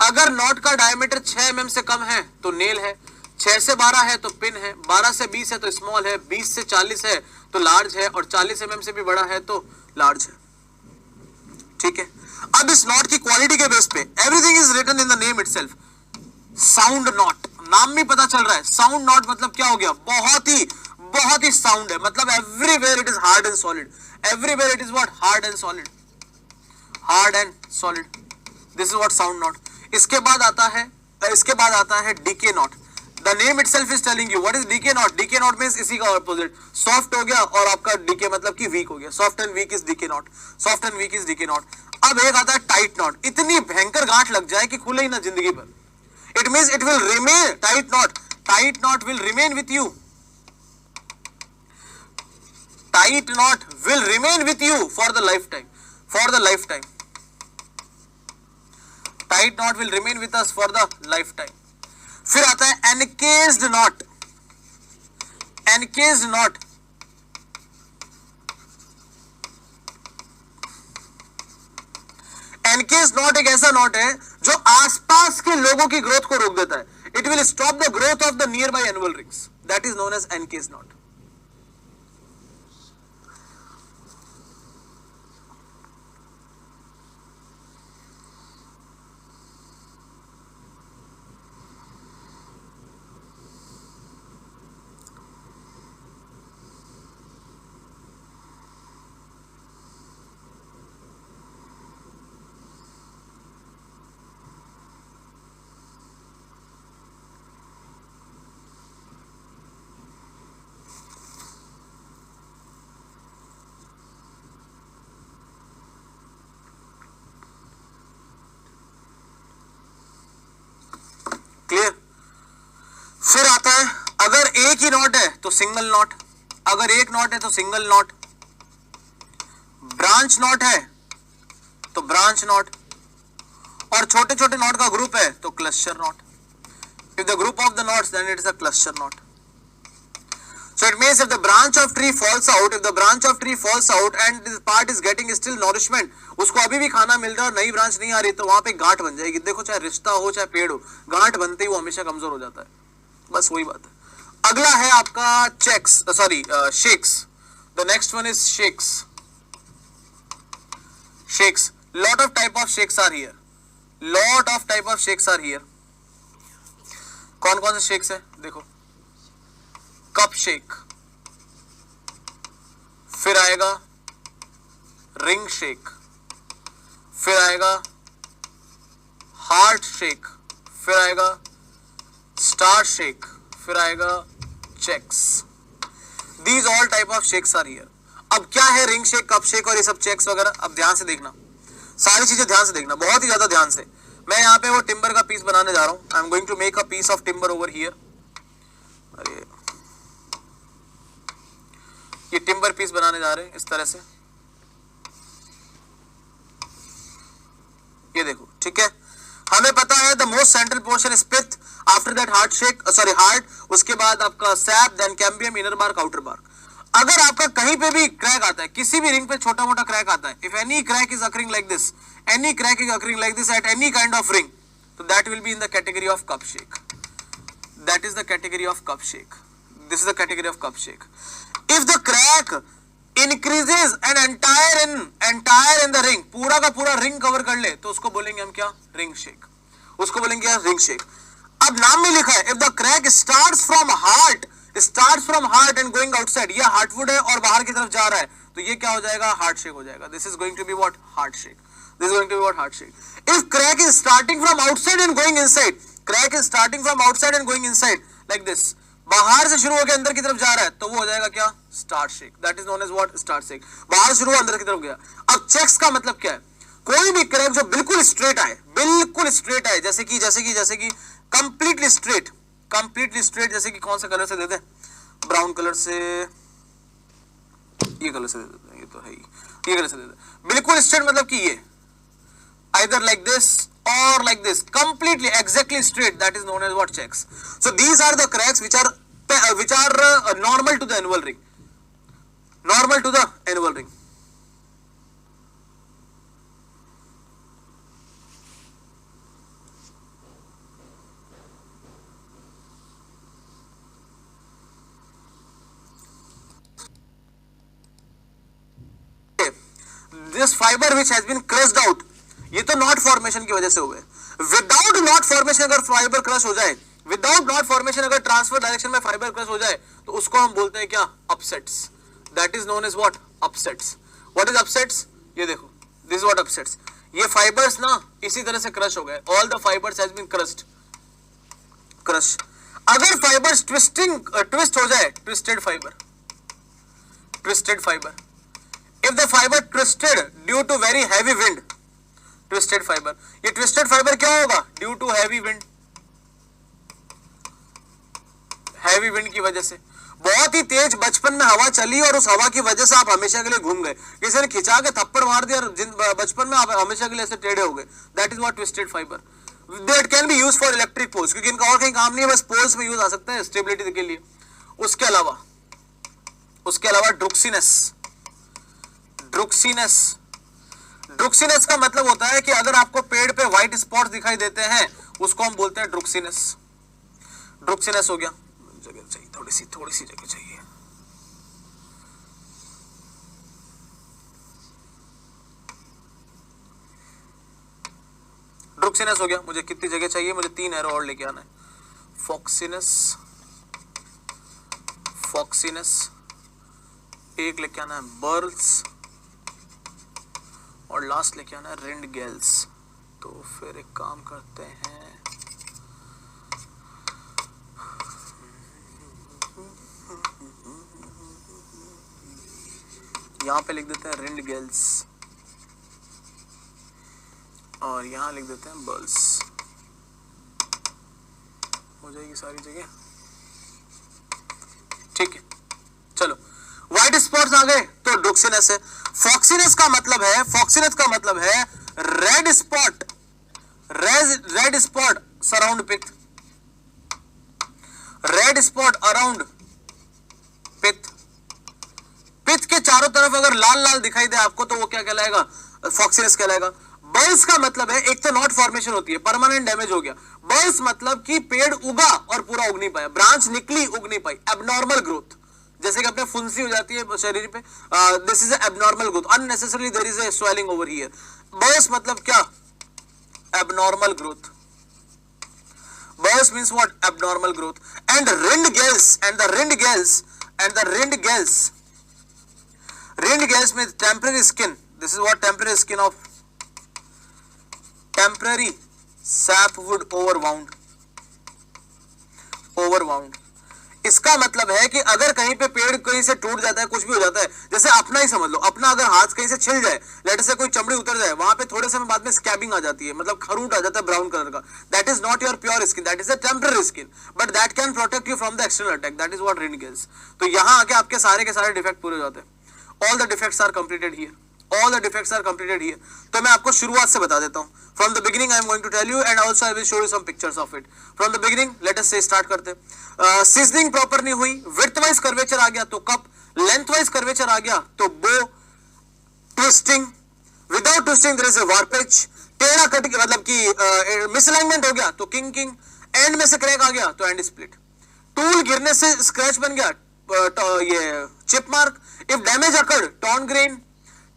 अगर नॉट का डायमीटर 6 mm से कम है तो नेल है, 6 से 12 है तो पिन है, 12 से 20 है तो स्मॉल है, 20 से 40 है तो लार्ज है और 40 mm से भी बड़ा है तो लार्ज है, ठीक है। अब इस नॉट की क्वालिटी के बेस पे everything is written in the name itself. Sound knot, नाम में पता चल रहा है, साउंड नॉट मतलब क्या हो गया, बहुत ही साउंड है, मतलब everywhere it is hard and solid, everywhere it is what, hard and solid, hard and solid, this is what sound knot. इसके बाद आता है decay knot. The name itself is telling you what is decay knot। decay knot means इसी का opposite, soft हो गया और आपका decay मतलब कि weak हो गया, soft and weak is decay knot, soft and weak is decay knot। अब एक आता है tight knot, इतनी भयंकर गांठ लग जाए कि खुले ही ना जिंदगी भर, it means it will remain, tight knot will remain with you, tight knot will remain with you for the lifetime, for the lifetime, tight knot will remain with us for the lifetime। फिर आता है एनकेज्ड not, एनकेज्ड not, एनकेज्ड not एक ऐसा not है जो आसपास के लोगों की ग्रोथ को रोक देता है, it will stop the growth of the near by annual rings, That is known as Encase knot. Clear? फिर आता है अगर एक ही नॉट है तो सिंगल नॉट, अगर एक नॉट है तो सिंगल नॉट, ब्रांच नॉट है तो ब्रांच नॉट, और छोटे छोटे नॉट का ग्रुप है तो cluster knot. If the group of the knots then it is a cluster knot. So it means if the branch of tree falls out, if the branch of tree falls out and this part is getting still nourishment, उसको अभी भी खाना मिल रहा है और नई branch नहीं आ रही, तो वहां पे गांठ बन जाएगी. देखो चाहे रिश्ता हो चाहे पेड़ हो, गांठ बनते ही वो हमेशा कमजोर हो जाता है. बस वही बात है. अगला है आपका checks, sorry shakes. The next one is shakes. Shakes, lot of type of shakes are here. Lot of type of shakes are here. कौन कौन से शेक्स है देखो. कप शेक, फिर आएगा रिंग शेक, फिर आएगा हार्ट शेक, फिर आएगा स्टार शेक, फिर आएगा checks. These all type of shakes are here. अब क्या है रिंग शेक, कप शेक और ये सब चेक्स वगैरह, अब ध्यान से देखना, सारी चीजें ध्यान से देखना, बहुत ही ज्यादा ध्यान से. मैं यहाँ पे वो टिम्बर का पीस बनाने जा रहा हूं. I am going to make a piece of timber over here. अरे ये टिम्बर पीस बनाने जा रहे हैं इस तरह से. ये देखो, ठीक है. हमें पता है the most central portion is pith, after that heart shake, sorry heart, उसके बाद आपका sap, then cambium, inner bark, outer bark. अगर आपका कहीं पे भी क्रैक आता है, किसी भी रिंग पे छोटा मोटा क्रैक आता है, if any crack is occurring like this, any crack is occurring like this at any kind of ring, तो that will be in the category of cup shake. That is the category of cup shake. This is the category of cup shake. If the crack increases an entire in the ring, पूरा का पूरा ring cover कर ले, तो उसको बोलेंगे हम क्या, रिंग शेक. उसको बोलेंगे क्या, रिंग शेक. अब नाम में लिखा है if the crack starts from heart and going outside, ये हार्टवुड है और बाहर की तरफ जा रहा है, तो ये क्या हो जाएगा, हार्ट शेक हो जाएगा. This is going to be what, heart shake. This is going to be what, heart shake. If crack is starting from outside and going inside, crack is starting from outside and going inside like this, बाहर से शुरू होकर अंदर की तरफ जा रहा है, तो वो हो जाएगा क्या, star shake. That is known as what, star shake. बाहर शुरू अंदर की तरफ गया. अब चेक्स का मतलब क्या है, कोई भी क्रैक जो बिल्कुल स्ट्रेट आए, बिल्कुल स्ट्रेट आए, जैसे कि कंप्लीटली स्ट्रेट, जैसे कि कौन सा कलर से दे दे, ब्राउन कलर से, ये कलर से दे देते हैं, ये तो है ही, ये कलर से दे दे. बिल्कुल स्ट्रेट मतलब कि ये either like this or like this, completely exactly straight, that is known as what, checks. So these are the cracks which are normal to the annual ring, normal to the annual ring. This fiber which has been crushed out, ये तो not formation की वजह से हुए. Without knot formation अगर fibre crush हो जाए, without knot formation अगर ट्रांसफर डायरेक्शन में फाइबर क्रश हो जाए, तो उसको हम बोलते हैं क्या, upsets. That is known as what, upsets. What is upsets, ये देखो, दिस इज व्हाट अपसेट्स. ये फाइबर्स ना इसी तरह से क्रश हो गए, all the fibres has been crushed. अगर फाइबर्स ट्विस्ट हो जाए, twisted fibre. If the fibre twisted due to very heavy wind, twisted fibre. ये ट्विस्टेड फाइबर क्या होगा, due to heavy wind. Heavy wind की वजह से, बहुत ही तेज बचपन में हवा चली और उस हवा की वजह से आप हमेशा के लिए घूम गए, किसी ने खिंचा के थप्पड़ मार दिया और बचपन में आप हमेशा के लिए ऐसे टेढ़े हो गए. That is what, twisted fibre. That can be used for electric poles, क्योंकि इनका और कहीं काम नहीं है, बस पोल्स में यूज आ सकता है स्टेबिलिटी के लिए. उसके अलावा ड्रुक्सीनेस का मतलब होता है कि अगर आपको पेड़ पे व्हाइट स्पॉट्स दिखाई देते हैं, उसको हम बोलते हैं ड्रुक्सीनेस. हो गया. जगह चाहिए, थोड़ी सी जगह चाहिए। ड्रुक्सिनस हो गया, मुझे कितनी जगह चाहिए, मुझे 3 एरो और लेके आना है। फॉक्सिनस, एक लेके आना है बर्ल्स, और लास्ट लेके आना है रिंडगेल्स। तो फिर एक काम करते हैं, यहां पे लिख देते हैं रिंडगेल्स और यहां लिख देते हैं बर्ल्स। हो जाएगी सारी जगह, ठीक है। चलो, व्हाइट स्पॉट्स आ गए तो ड्रुक्सिनस है। फॉक्सिनस का मतलब है रेड स्पॉट सराउंड पिथ, रेड स्पॉट अराउंड पिथ। पिथ के चारों तरफ अगर लाल लाल दिखाई दे आपको तो वो क्या कहलाएगा, फॉक्सिनस कहलाएगा। बर्ल्स का मतलब है, एक तो नॉट फॉर्मेशन होती है, परमानेंट डैमेज हो गया। बर्ल्स मतलब कि पेड़ उगा और पूरा उग नहीं पाया, ब्रांच निकली उग नहीं पाई, एबनॉर्मल ग्रोथ, जैसे कि अपने फुंसी हो जाती है शरीर पे, this is abnormal growth, unnecessary there is a swelling over here. Burls मतलब क्या, abnormal growth. Burls means what, abnormal growth. And rindgalls means temporary skin. This is what temporary skin of temporary sapwood overwound. इसका मतलब है कि अगर कहीं पे पेड़ कहीं से टूट जाता है, कुछ भी हो जाता है, जैसे अपना ही समझ लो, अपना अगर हाथ कहीं से छिल जाए, लेट से कोई चमड़ी उतर जाए, वहां पे थोड़े समय बाद में स्कैबिंग आ जाती है, मतलब खरूट आ जाता है ब्राउन कलर का, that is not your pure skin, that is a temporary skin, but that can protect you from the external attack, that is what rindgalls. तो यहां आके आपके सारे के सारे डिफेक्ट पूरे हो जाते हैं। All the defects are completed here, तो मैं आपको शुरुआत से बता देता हूं। From the beginning I am going to tell you and also I will show you some pictures of it. From the beginning let us say start करते। Seasoning proper नहीं हुई, विड्थ वाइज कर्वेचर आ गया तो cup, length wise curvature आ गया तो bow, twisting, without twisting there is a warpage, टेढ़ा कट मतलब कि मिसअलाइनमेंट हो गया तो किंग, एंड में से क्रैक आ गया तो एंड स्प्लिट, टूल गिरने से स्क्रैच बन गया, ये chip mark, if damage occurred torn grain,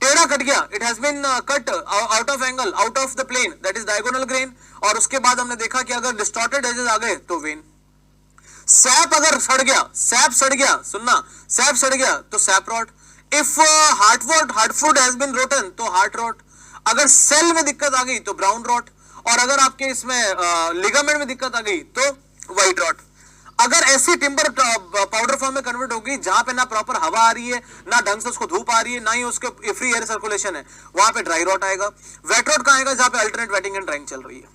टेढ़ा कट गया, it has been cut out of angle, out of the plane, that is diagonal grain. और उसके बाद हमने देखा कि अगर डिस्टॉर्टेड एजेस आ गए तो वेन। सैप अगर सड़ गया, सैप सड़ गया तो sap rot. If heartwood has been rotten तो हार्ट रॉट। अगर सेल में दिक्कत आ गई तो ब्राउन रॉट, और अगर आपके इसमें लिगामेंट में दिक्कत आ गई तो व्हाइट रॉट। अगर ऐसी टिम्बर पाउडर फॉर्म में कन्वर्ट होगी जहां पे ना प्रॉपर हवा आ रही है, ना ढंग से उसको धूप आ रही है, ना ही उसके फ्री एयर सर्कुलेशन है, वहां पे ड्राई रॉट आएगा। वेट रॉट कहां आएगा, जहां पे अल्टरनेट वेटिंग एंड ड्राइंग चल रही है।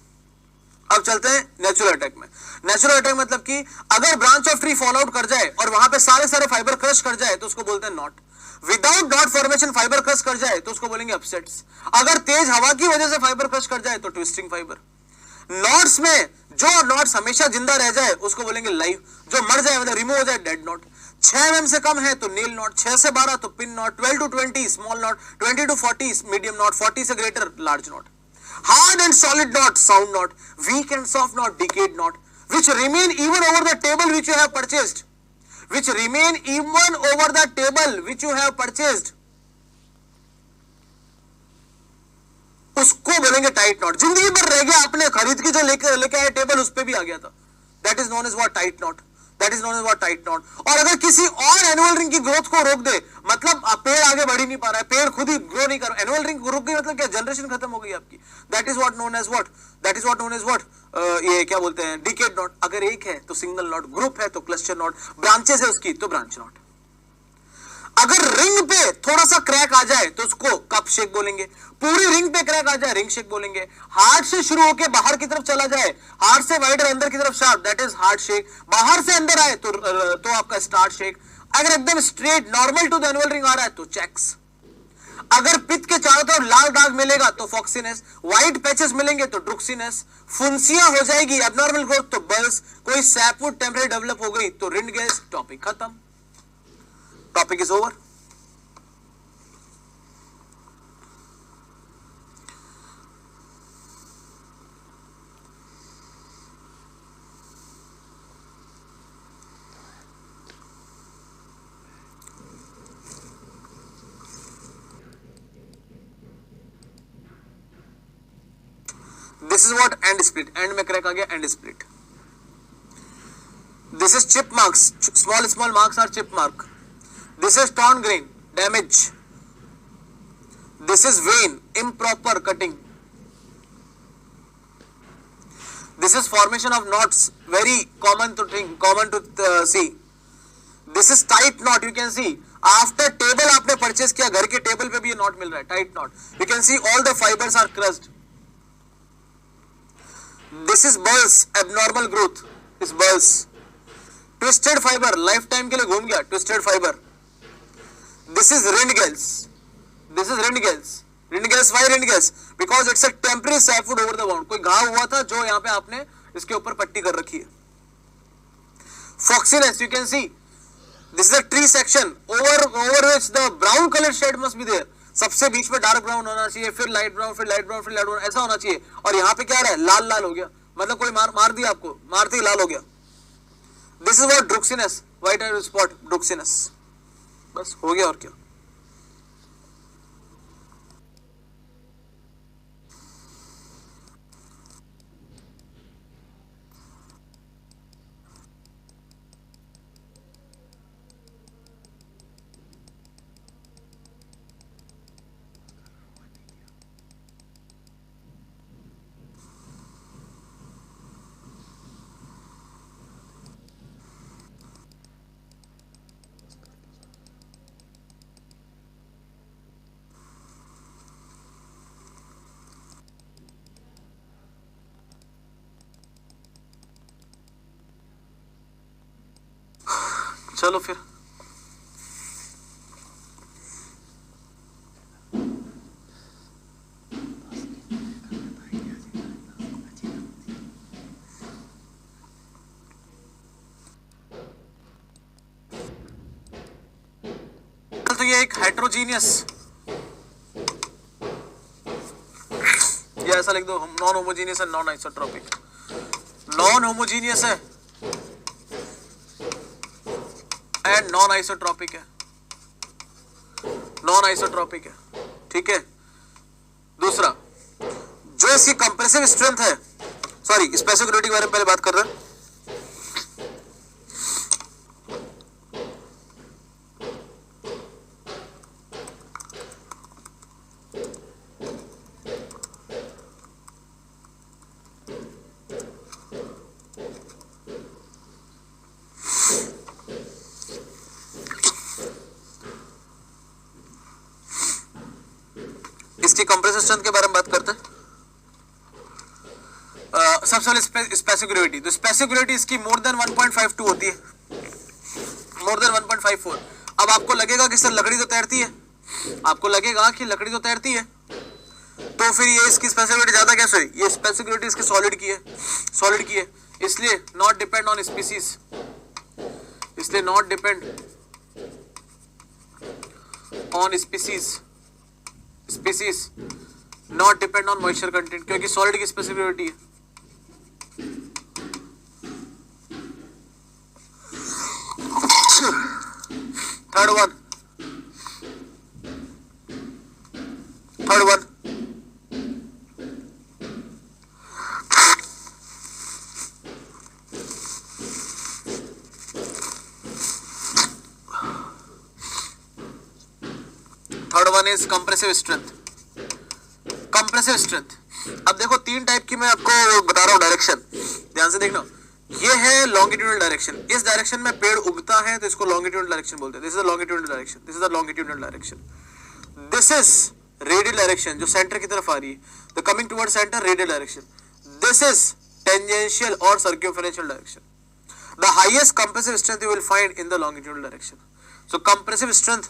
अब चलते हैं नेचुरल अटैक में। नेचुरल अटैक मतलब कि अगर branch of tree fall out कर जाए और वहां पे सारे फाइबर क्रश कर जाए तो उसको बोलते हैं not. Without knot formation fibre crush कर जाए तो उसको बोलेंगे अपसेट्स। अगर तेज हवा की वजह से फाइबर क्रश कर जाए तो ट्विस्टिंग फाइबर। नॉट्स में जो नॉट्स हमेशा जिंदा रह जाए उसको बोलेंगे लाइव, जो मर जाए मतलब रिमूव हो जाए डेड नॉट। 6 mm से कम है तो नील नॉट, 6 से 12 तो pin not, 12 to 20 small not, 20 to 40 medium not, 40 से greater large not. Hard and solid knot, sound knot. Weak and soft knot, decayed knot. Which remain even over the table which you have purchased. उसको बोलेंगे tight not. जिंदगी भर रह गया, आपने खरीद के जो लेके आए टेबल उस पे भी आ गया था, that is known as what tight knot. और अगर किसी और एनुअल रिंग की ग्रोथ को रोक दे, मतलब पेड़ आगे बढ़ ही नहीं पा रहा है, पेड़ खुद ही ग्रो नहीं कर रहा, एनुअल रिंग रुक गई मतलब क्या, जनरेशन खत्म हो गई आपकी, that is what known as what ये क्या बोलते हैं, डिकेड नॉट। अगर एक है तो सिंगल नॉट, ग्रुप है तो क्लस्टर नॉट, ब्रांचेस है उसकी तो ब्रांच नॉट। अगर रिंग पे थोड़ा सा क्रैक आ जाए तो उसको कप शेक बोलेंगे, पूरी रिंग पे क्रैक आ जाए रिंग शेक बोलेंगे। हार्ट से शुरू होकर बाहर की तरफ चला जाए, हार्ट से वाइडर अंदर की तरफ sharp, that is heart shake. बाहर से अंदर आए तो आपका स्टार्ट शेक। अगर एकदम straight normal to the annual ring आ रहा है तो चेक्स। अगर पित्त के चारों तरफ लाल दाग मिलेगा तो फॉक्सिनस, व्हाइट पैचेस मिलेंगे तो ड्रुक्सिनस, फुंसियां हो जाएगी एबनॉर्मल ग्रोथ तो बल्स, कोई सैपवुड टेम्परेरी डेवलप हो गई तो रिंडगेल्स। टॉपिक खत्म, topic is over. This is what end split. End में क्रैक आ गया, end split. This is chip marks. Small marks are chip mark. This is torn grain, damage. This is vein, improper cutting. This is formation of knots, very common to see. This is tight knot. You can see after table आपने purchase किया, घर के table पे भी ये knot मिल रहा है, tight knot. You can see all the fibers are crushed. This is bulls, abnormal growth is bulls. Twisted fiber, lifetime के लिए घूम गया, twisted fiber. This is Rindgels. This is Rindgels. Rindgels, why Rindgels? Because it's a temporary sapwood over the wound. कोई घाव हुआ था जो यहाँ पे आपने इसके ऊपर पट्टी कर रखी है. Foxiness, you can see. This is a tree section over which the brown colored shade must be there. सबसे बीच में डार्क ब्राउन होना चाहिए, फिर लाइट ब्राउन, फिर लाइट ब्राउन, फिर लाइट ब्राउन, ऐसा होना चाहिए. और यहाँ पे क्या रहा है, लाल लाल हो गया, मतलब कोई मार दिया आपको, मारते ही लाल हो गया. This is what druxiness, white eyed spot, druxiness. बस हो गया और क्या. चलो फिर तो ये एक हेट्रोजीनियस, ये ऐसा लिख दो, non homogeneous and non isotropic. Non homogeneous है एंड नॉन आइसोट्रोपिक है, नॉन आइसोट्रोपिक है. ठीक है. दूसरा जो इसकी कंप्रेसिव स्ट्रेंथ है, सॉरी स्पेसिफिसिटी के बारे में पहले बात कर रहे हैं. इसकी कंप्रेसिव स्ट्रेंथ के बारे में बात करते हैं. सबसे पहले स्पेसिफिक ग्रेविटी. तो स्पेसिफिक ग्रेविटी इसकी मोर देन 1.52 होती है, मोर देन 1.54. अब आपको लगेगा कि सर लकड़ी तो तैरती है, आपको लगेगा कि लकड़ी तो तैरती है, तो फिर ये इसकी स्पेसिफिक ग्रेविटी ज्यादा कैसे हुई? ये स्पेसिफिक ग्रेविटी इसकी सॉलिड की है, इसलिए नॉट डिपेंड ऑन स्पीसीज, इसलिए not depend on species, not depend on moisture content, क्योंकि सॉलिड की स्पेसिफिक ग्रेविटी है. Third one is compressive strength. Compressive strength, अब देखो तीन टाइप की मैं आपको बता रहा हूं डायरेक्शन, ध्यान से देखना. ये है लॉन्गिट्यूडनल डायरेक्शन, इस डायरेक्शन में पेड़ उगता है तो इसको लॉन्गिट्यूडनल डायरेक्शन बोलते हैं. This is the longitudinal direction, this is the longitudinal direction. This is radial direction जो सेंटर की तरफ आ रही है, the coming toward centre radial direction. This is tangential और circumferential direction. The highest compressive strength you will find in the longitudinal direction. So compressive strength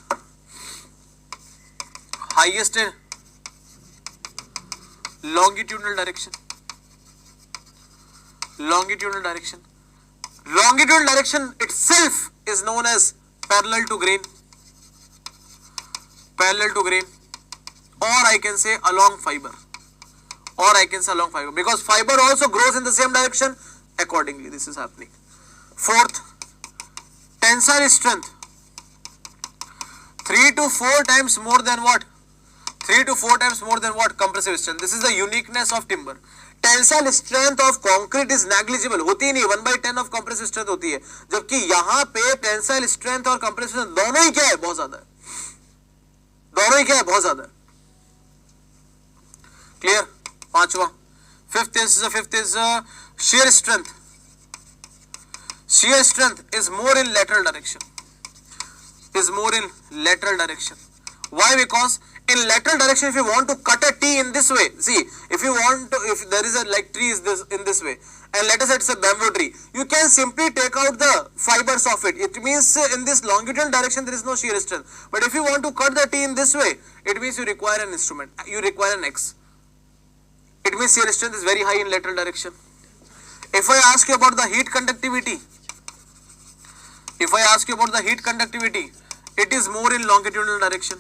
highest in longitudinal direction. Longitudinal direction itself is known as parallel to grain, or I can say along fiber, because fiber also grows in the same direction. Accordingly this is happening. Fourth, tensile strength 3 to 4 times more than what? 3 to 4 times more than what? Compressive strength. This is the uniqueness of timber. Tensile strength of concrete is negligible. होती ही नहीं, 1/10 of compressive strength होती है, जबकि यहाँ पे tensile strength और compressive strength दोनों ही क्या है? बहुत ज्यादा है, दोनों ही क्या है? बहुत ज्यादा है. Clear? पांचवा. Fifth is shear strength. Shear strength is more in lateral direction. Is more in lateral direction. Why? Because in lateral direction, if you want to cut a T in this way, see, if there is a like tree is this in this way, and let us say it's a bamboo tree, you can simply take out the fibers of it. It means in this longitudinal direction there is no shear strength. But if you want to cut the T in this way, it means you require an instrument. You require an X. It means shear strength is very high in lateral direction. If I ask you about the heat conductivity, it is more in longitudinal direction.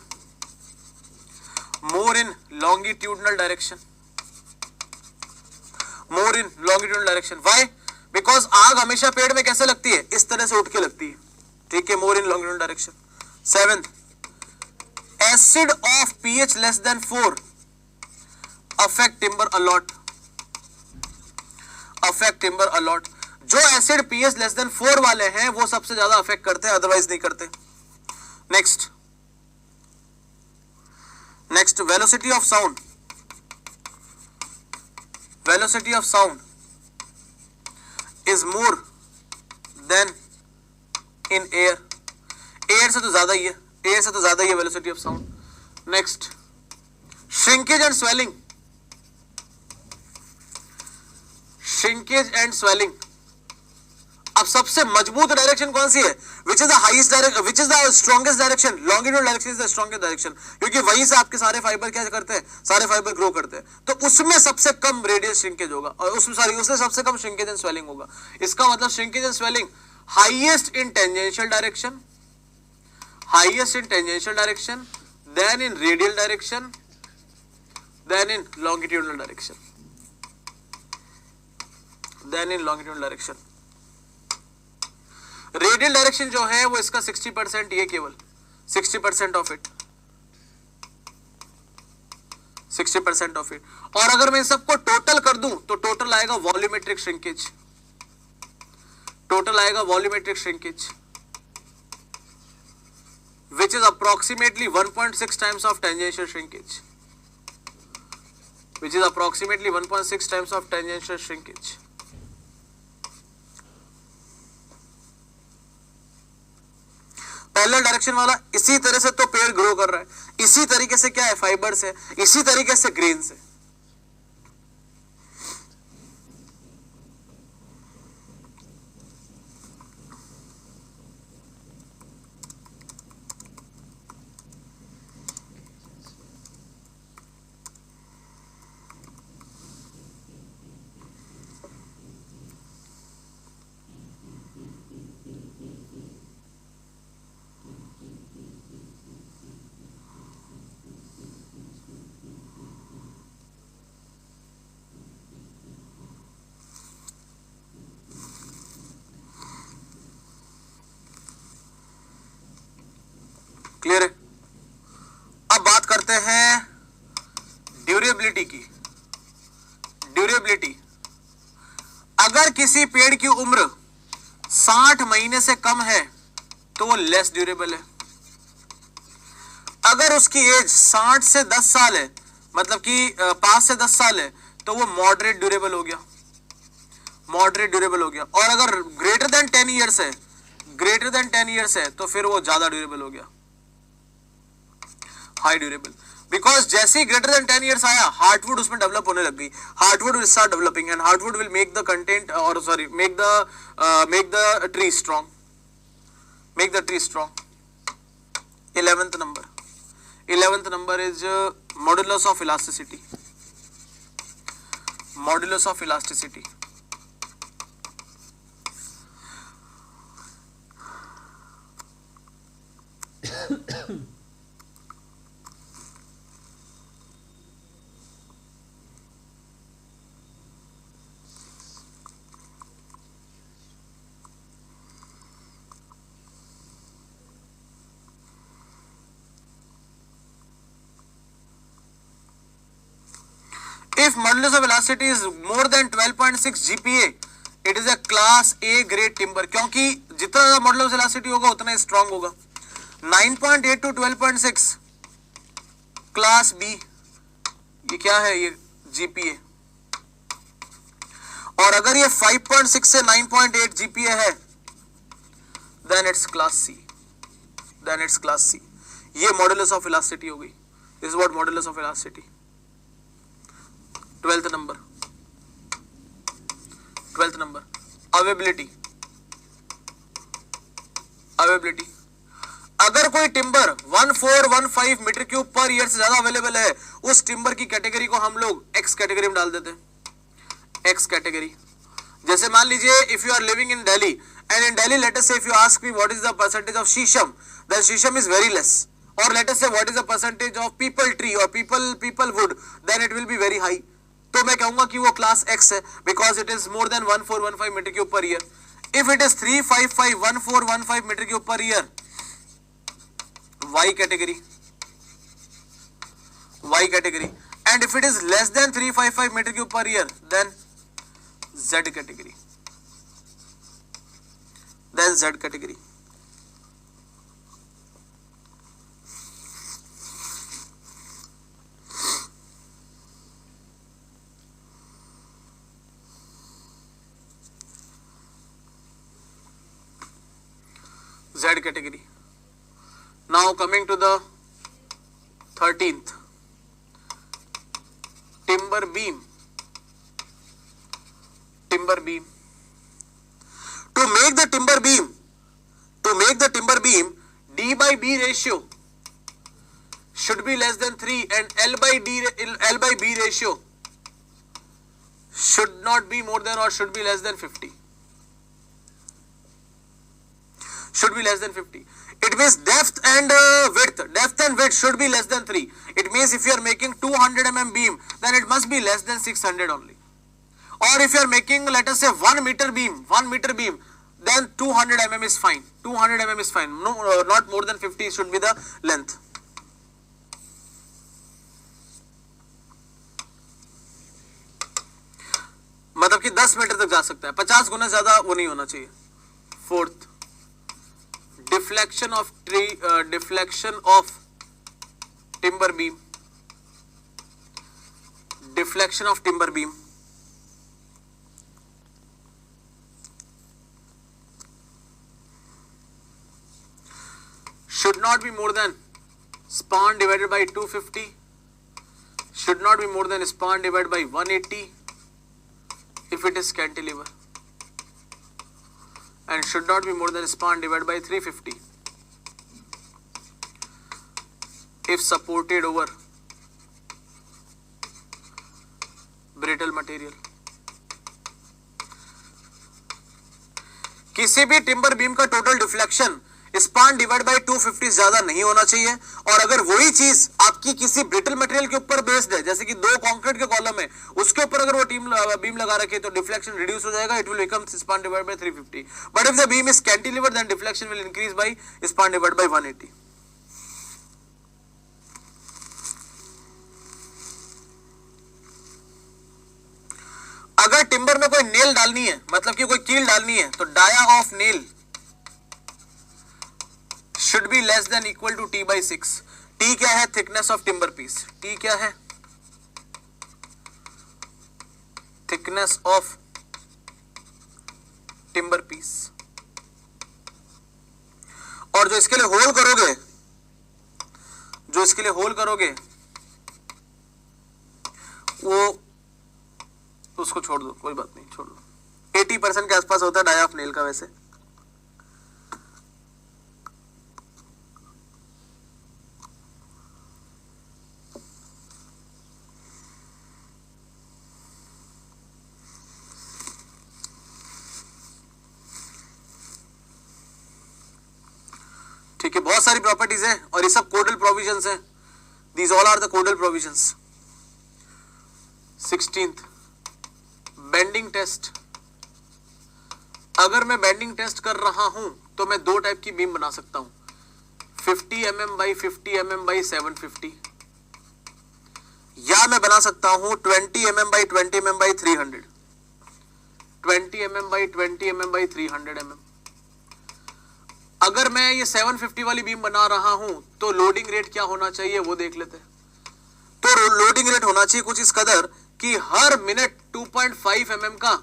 More in longitudinal direction. More in longitudinal direction. Why? Because आग हमेशा पेड़ में कैसे लगती है? इस तरह से उठ के लगती है. ठीक है, more in longitudinal direction. 7th, acid of pH less than 4 affect timber a lot. Affect timber a lot. जो एसिड pH लेस देन 4 वाले हैं वो सबसे ज्यादा अफेक्ट करते हैं, अदरवाइज नहीं करते. Next velocity of sound. Velocity of sound is more then in air. Air से तो ज्यादा ही है, एयर से तो ज्यादा ही है velocity of sound. Next, shrinkage and swelling. Shrinkage and swelling. अब सबसे मजबूत डायरेक्शन कौन सी है? Which is the highest direction, which is the strongest direction? Longitudinal direction is the strongest direction, क्योंकि वहीं से आपके सारे फाइबर क्या करते हैं? सारे फाइबर ग्रो करते हैं. तो उसमें सबसे कम रेडियल श्रिंकेज होगा और उसमें सबसे कम श्रिंकेज एंड स्वेलिंग होगा. इसका मतलब shrinkage and swelling highest in tangential direction, highest in tangential direction, then in radial direction, then in longitudinal direction, then in longitudinal direction. Radial direction जो है वो इसका 60%, ये केवल 60% ऑफ इट, 60% ऑफ इट. और अगर मैं इन सबको टोटल कर दूं तो टोटल आएगा वॉल्यूमेट्रिक श्रिंकेज. टोटल आएगा volumetric shrinkage which is approximately 1.6 times of tangential shrinkage, which is approximately 1.6 times of tangential shrinkage. Parallel direction वाला इसी तरह से तो पेड़ ग्रो कर रहा है, इसी तरीके से क्या है? फाइबर्स है, इसी तरीके से ग्रेन्स है. क्लियर है? अब बात करते हैं ड्यूरेबिलिटी की. ड्यूरेबिलिटी, अगर किसी पेड़ की उम्र 60 महीने से कम है तो वो लेस ड्यूरेबल है. अगर उसकी एज 60 से 10 साल है, मतलब कि 5 से 10 साल है, तो वो मॉडरेट ड्यूरेबल हो गया, मॉडरेट ड्यूरेबल हो गया. और अगर ग्रेटर देन 10 ईयर्स है, ग्रेटर देन 10 ईयर्स है, तो फिर वो ज्यादा ड्यूरेबल हो गया, हाई ड्यूरेबल. बिकॉज जैसे ही ग्रेटर देन 10 ईयर्स आया, हार्टवुड उसमें डेवलप होने लग गई. Heartwood will start developing and heartwood will make the content और sorry make the tree strong, make the tree strong. 11th number is modulus of elasticity. Modulus of elasticity. If modulus of elasticity is more than 12.6 GPa, it is a class A grade timber. क्योंकि जितना ज्यादा modulus of elasticity होगा उतना strong होगा. 9.8 to 12.6 class B, ये क्या है, ये GPa. और अगर ये 5.6 से 9.8 GPa है, then it's class C. Then it's class C. ये modulus of elasticity हो गई. This is what modulus of elasticity. 12th number. Availability. अगर कोई timber 1415 metre cube per year से ज्यादा अवेलेबल है, उस टिम्बर की कैटेगरी को हम लोग एक्स कैटेगरी में डाल देते हैं. X category. जैसे मान लीजिए if you are living in Delhi and in Delhi let us say if you ask me what is the percentage of shisham, then shisham is very less. और let us say what is the percentage of peepal tree और peepal wood, then it will be very high. तो मैं कहूंगा कि वो class X है because it is more than 1415 metre cube per year. If it is 3551415 metre cube per year, Y category. And if it is less than 355 meter cube per year, then Z category. Z category. Now coming to the 13th, timber beam. To make the timber beam, D by B ratio should be less than 3 and L by B ratio should not be more than or should be less than 50. It means depth and width should be less than 3. It means if you are making 200 mm beam, then it must be less than 600 only. Or if you are making, let us say 1 meter beam, then 200 mm is fine. No, not more than 50 should be the length. मतलब कि 10 metre तक जा सकता है, 50 गुना ज्यादा वो नहीं होना चाहिए. 4th, deflection of timber beam. Should not be more than span divided by 250, should not be more than span divided by 180 if it is cantilever, and should not be more than span divided by 350 if supported over brittle material. किसी भी timber beam का total deflection span divide bye 250 ज्यादा नहीं होना चाहिए. और अगर वही चीज आपकी किसी ब्रिटल मटेरियल के ऊपर बेस्ड है, जैसे कि 2 कंक्रीट के कॉलम है, उसके ऊपर अगर वो बीम लगा रखे तो डिफ्लेक्शन रिड्यूस हो जाएगा. It will become span divide by 350. But if the beam is cantilever then deflection will increase by span divide by 180. अगर टिम्बर में कोई नेल डालनी है, मतलब कि कोई कील डालनी है, तो dia of nail should be less than equal to T by 6. T क्या है? thickness of timber piece. T क्या है? thickness of timber piece. और जो इसके लिए होल करोगे, वो उसको छोड़ दो, कोई बात नहीं, छोड़ दो. 80% के आसपास होता है डाया ऑफ नेल का वैसे. ठीक है, बहुत सारी प्रॉपर्टीज है और ये सब कोडल प्रोविजंस हैं. These all are the codal provisions. 16th, bending test. अगर मैं बेंडिंग टेस्ट कर रहा हूं तो मैं 2 टाइप की बीम बना सकता हूं, 50 mm by 50 mm by 750, या मैं बना सकता हूं 20 mm by 20 mm by 300, 20 mm by 20 mm by 300 mm। अगर मैं ये 750 वाली बीम बना रहा हूं तो लोडिंग रेट क्या होना चाहिए वो देख लेते हैं। तो लोडिंग रेट होना चाहिए कुछ इस कदर कि हर मिनट 2.5 mm का,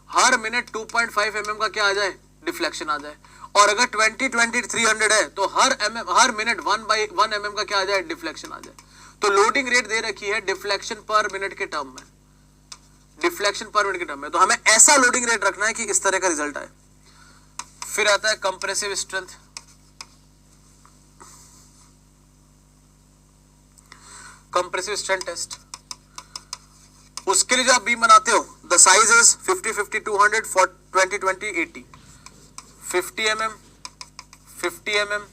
हर मिनट 2.5 mm का क्या आ जाए, डिफ्लेक्शन आ जाए। और अगर 20 20 300 है तो हर मिनट 1 mm का क्या आ जाए, डिफ्लेक्शन आ जाए। तो लोडिंग रेट दे रखी है डिफ्लेक्शन पर मिनट के टर्म में, डिफ्लेक्शन पर मिनट के टर्म में। तो हमें ऐसा लोडिंग रेट रखना है कि इस तरह का रिजल्ट आए। फिर आता है compressive strength. Compressive strength test, उसके लिए जो आप बीम बनाते हो, the size is 50 50 200 20 20 80, 50 mm 50 mm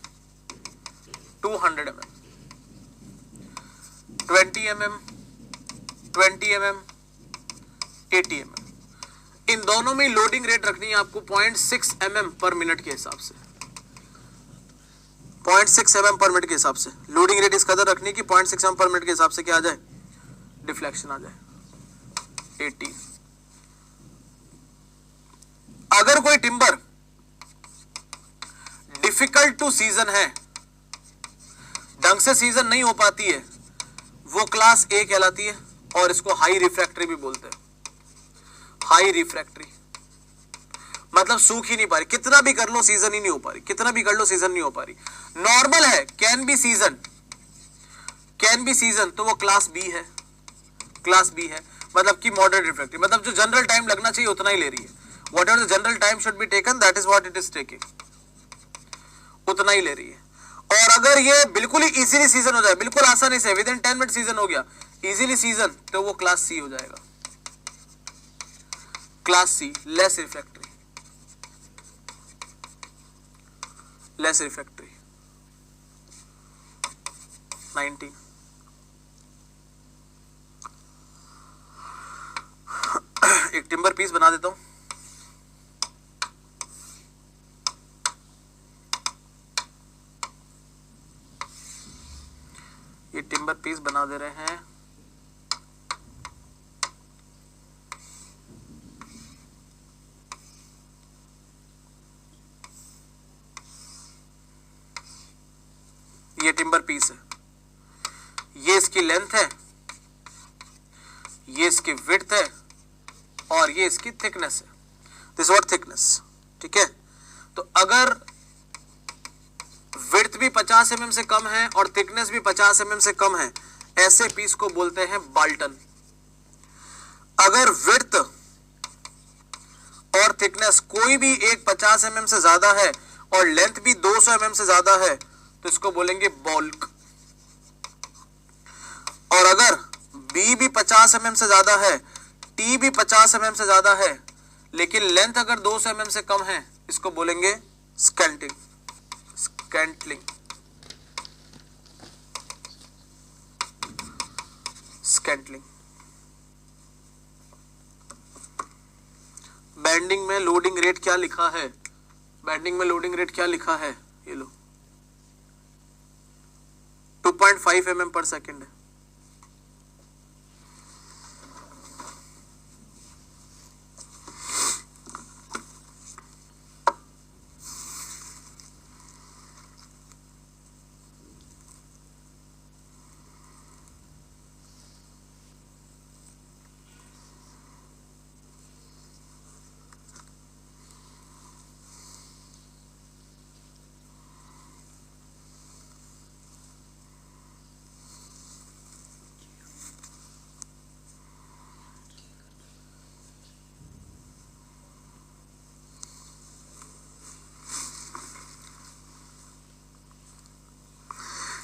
200 mm 20 mm 20 mm 80 mm। इन दोनों में लोडिंग रेट रखनी है आपको 0.6 mm पर मिनट के हिसाब से, 0.6 mm पर मिनट के हिसाब से लोडिंग रेट इस कदर रखनी है कि 0.6 mm पर मिनट के हिसाब से क्या आ जाए, डिफ्लेक्शन आ जाए 80। अगर कोई टिम्बर डिफिकल्ट टू सीजन है, ढंग से सीजन नहीं हो पाती है, वो क्लास ए कहलाती है और इसको हाई रिफ्रैक्टरी भी बोलते हैं। हाई रिफ्रैक्टरी मतलब सूख ही नहीं पा रही, कितना भी कर लो सीजन ही नहीं हो पा रही, कितना भी कर लो सीजन नहीं हो पा रही। नॉर्मल है, can be season, can be season, तो वो क्लास बी है, क्लास बी है। मतलब कि मॉडरेट रिफ्रैक्टरी, मतलब जो जनरल टाइम लगना चाहिए उतना ही ले रही है। What ever the general time should be taken that is what it is taking, उतना ही ले रही है। और अगर ये बिल्कुल ही इजीली सीजन हो जाए, बिल्कुल आसानी से विद इन 10 मिनट सीजन हो गया, इजीली सीजन, तो वो क्लास सी हो जाएगा, class C, less refractory, less refractory. 19 एक टिम्बर पीस बना देता हूं। ये टिम्बर पीस बना दे रहे हैं। ये टिम्बर पीस है, ये इसकी लेंथ है, ये इसकी विड्थ है और ये इसकी थिकनेस है, दिस व्हाट थिकनेस, ठीक है। तो अगर विड्थ भी 50 mm से कम है और थिकनेस भी 50 mm से कम है, ऐसे पीस को बोलते हैं बाल्टन। अगर विड्थ और थिकनेस कोई भी एक 50 mm से ज्यादा है और लेंथ भी 200 mm से ज्यादा है तो इसको बोलेंगे बॉल्क। और अगर बी भी 50 mm से ज्यादा है, टी भी 50 mm से ज्यादा है, लेकिन लेंथ अगर 200 mm से कम है, इसको बोलेंगे स्कैंटिंग, स्कैंटलिंग, स्कैंटलिंग। बैंडिंग में लोडिंग रेट क्या लिखा है, बैंडिंग में लोडिंग रेट क्या लिखा है, ये लो 2.5 mm पर सेकेंड है।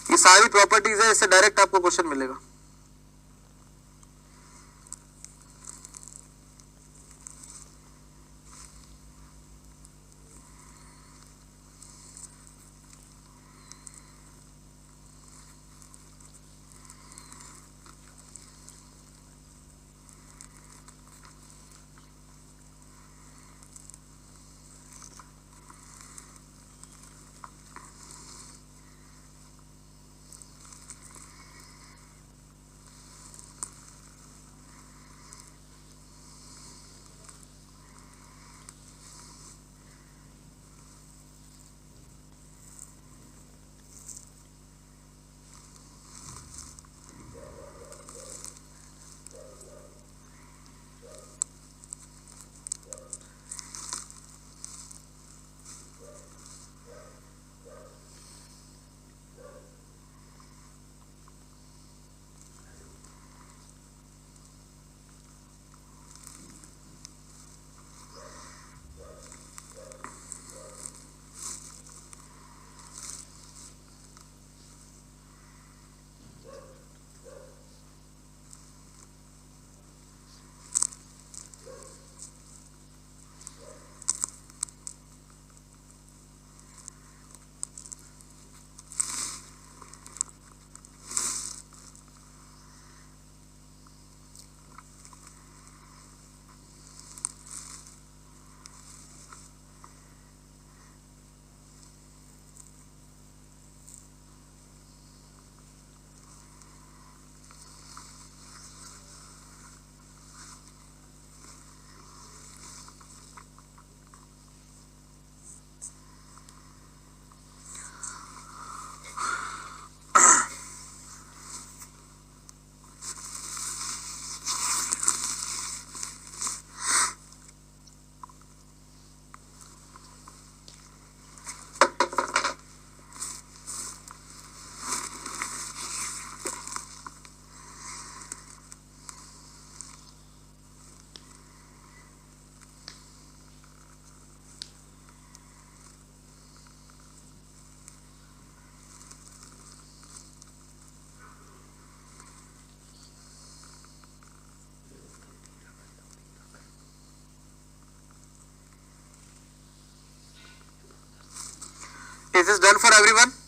ये सारी प्रॉपर्टीज है, इससे डायरेक्ट आपको क्वेश्चन मिलेगा। is this done for everyone?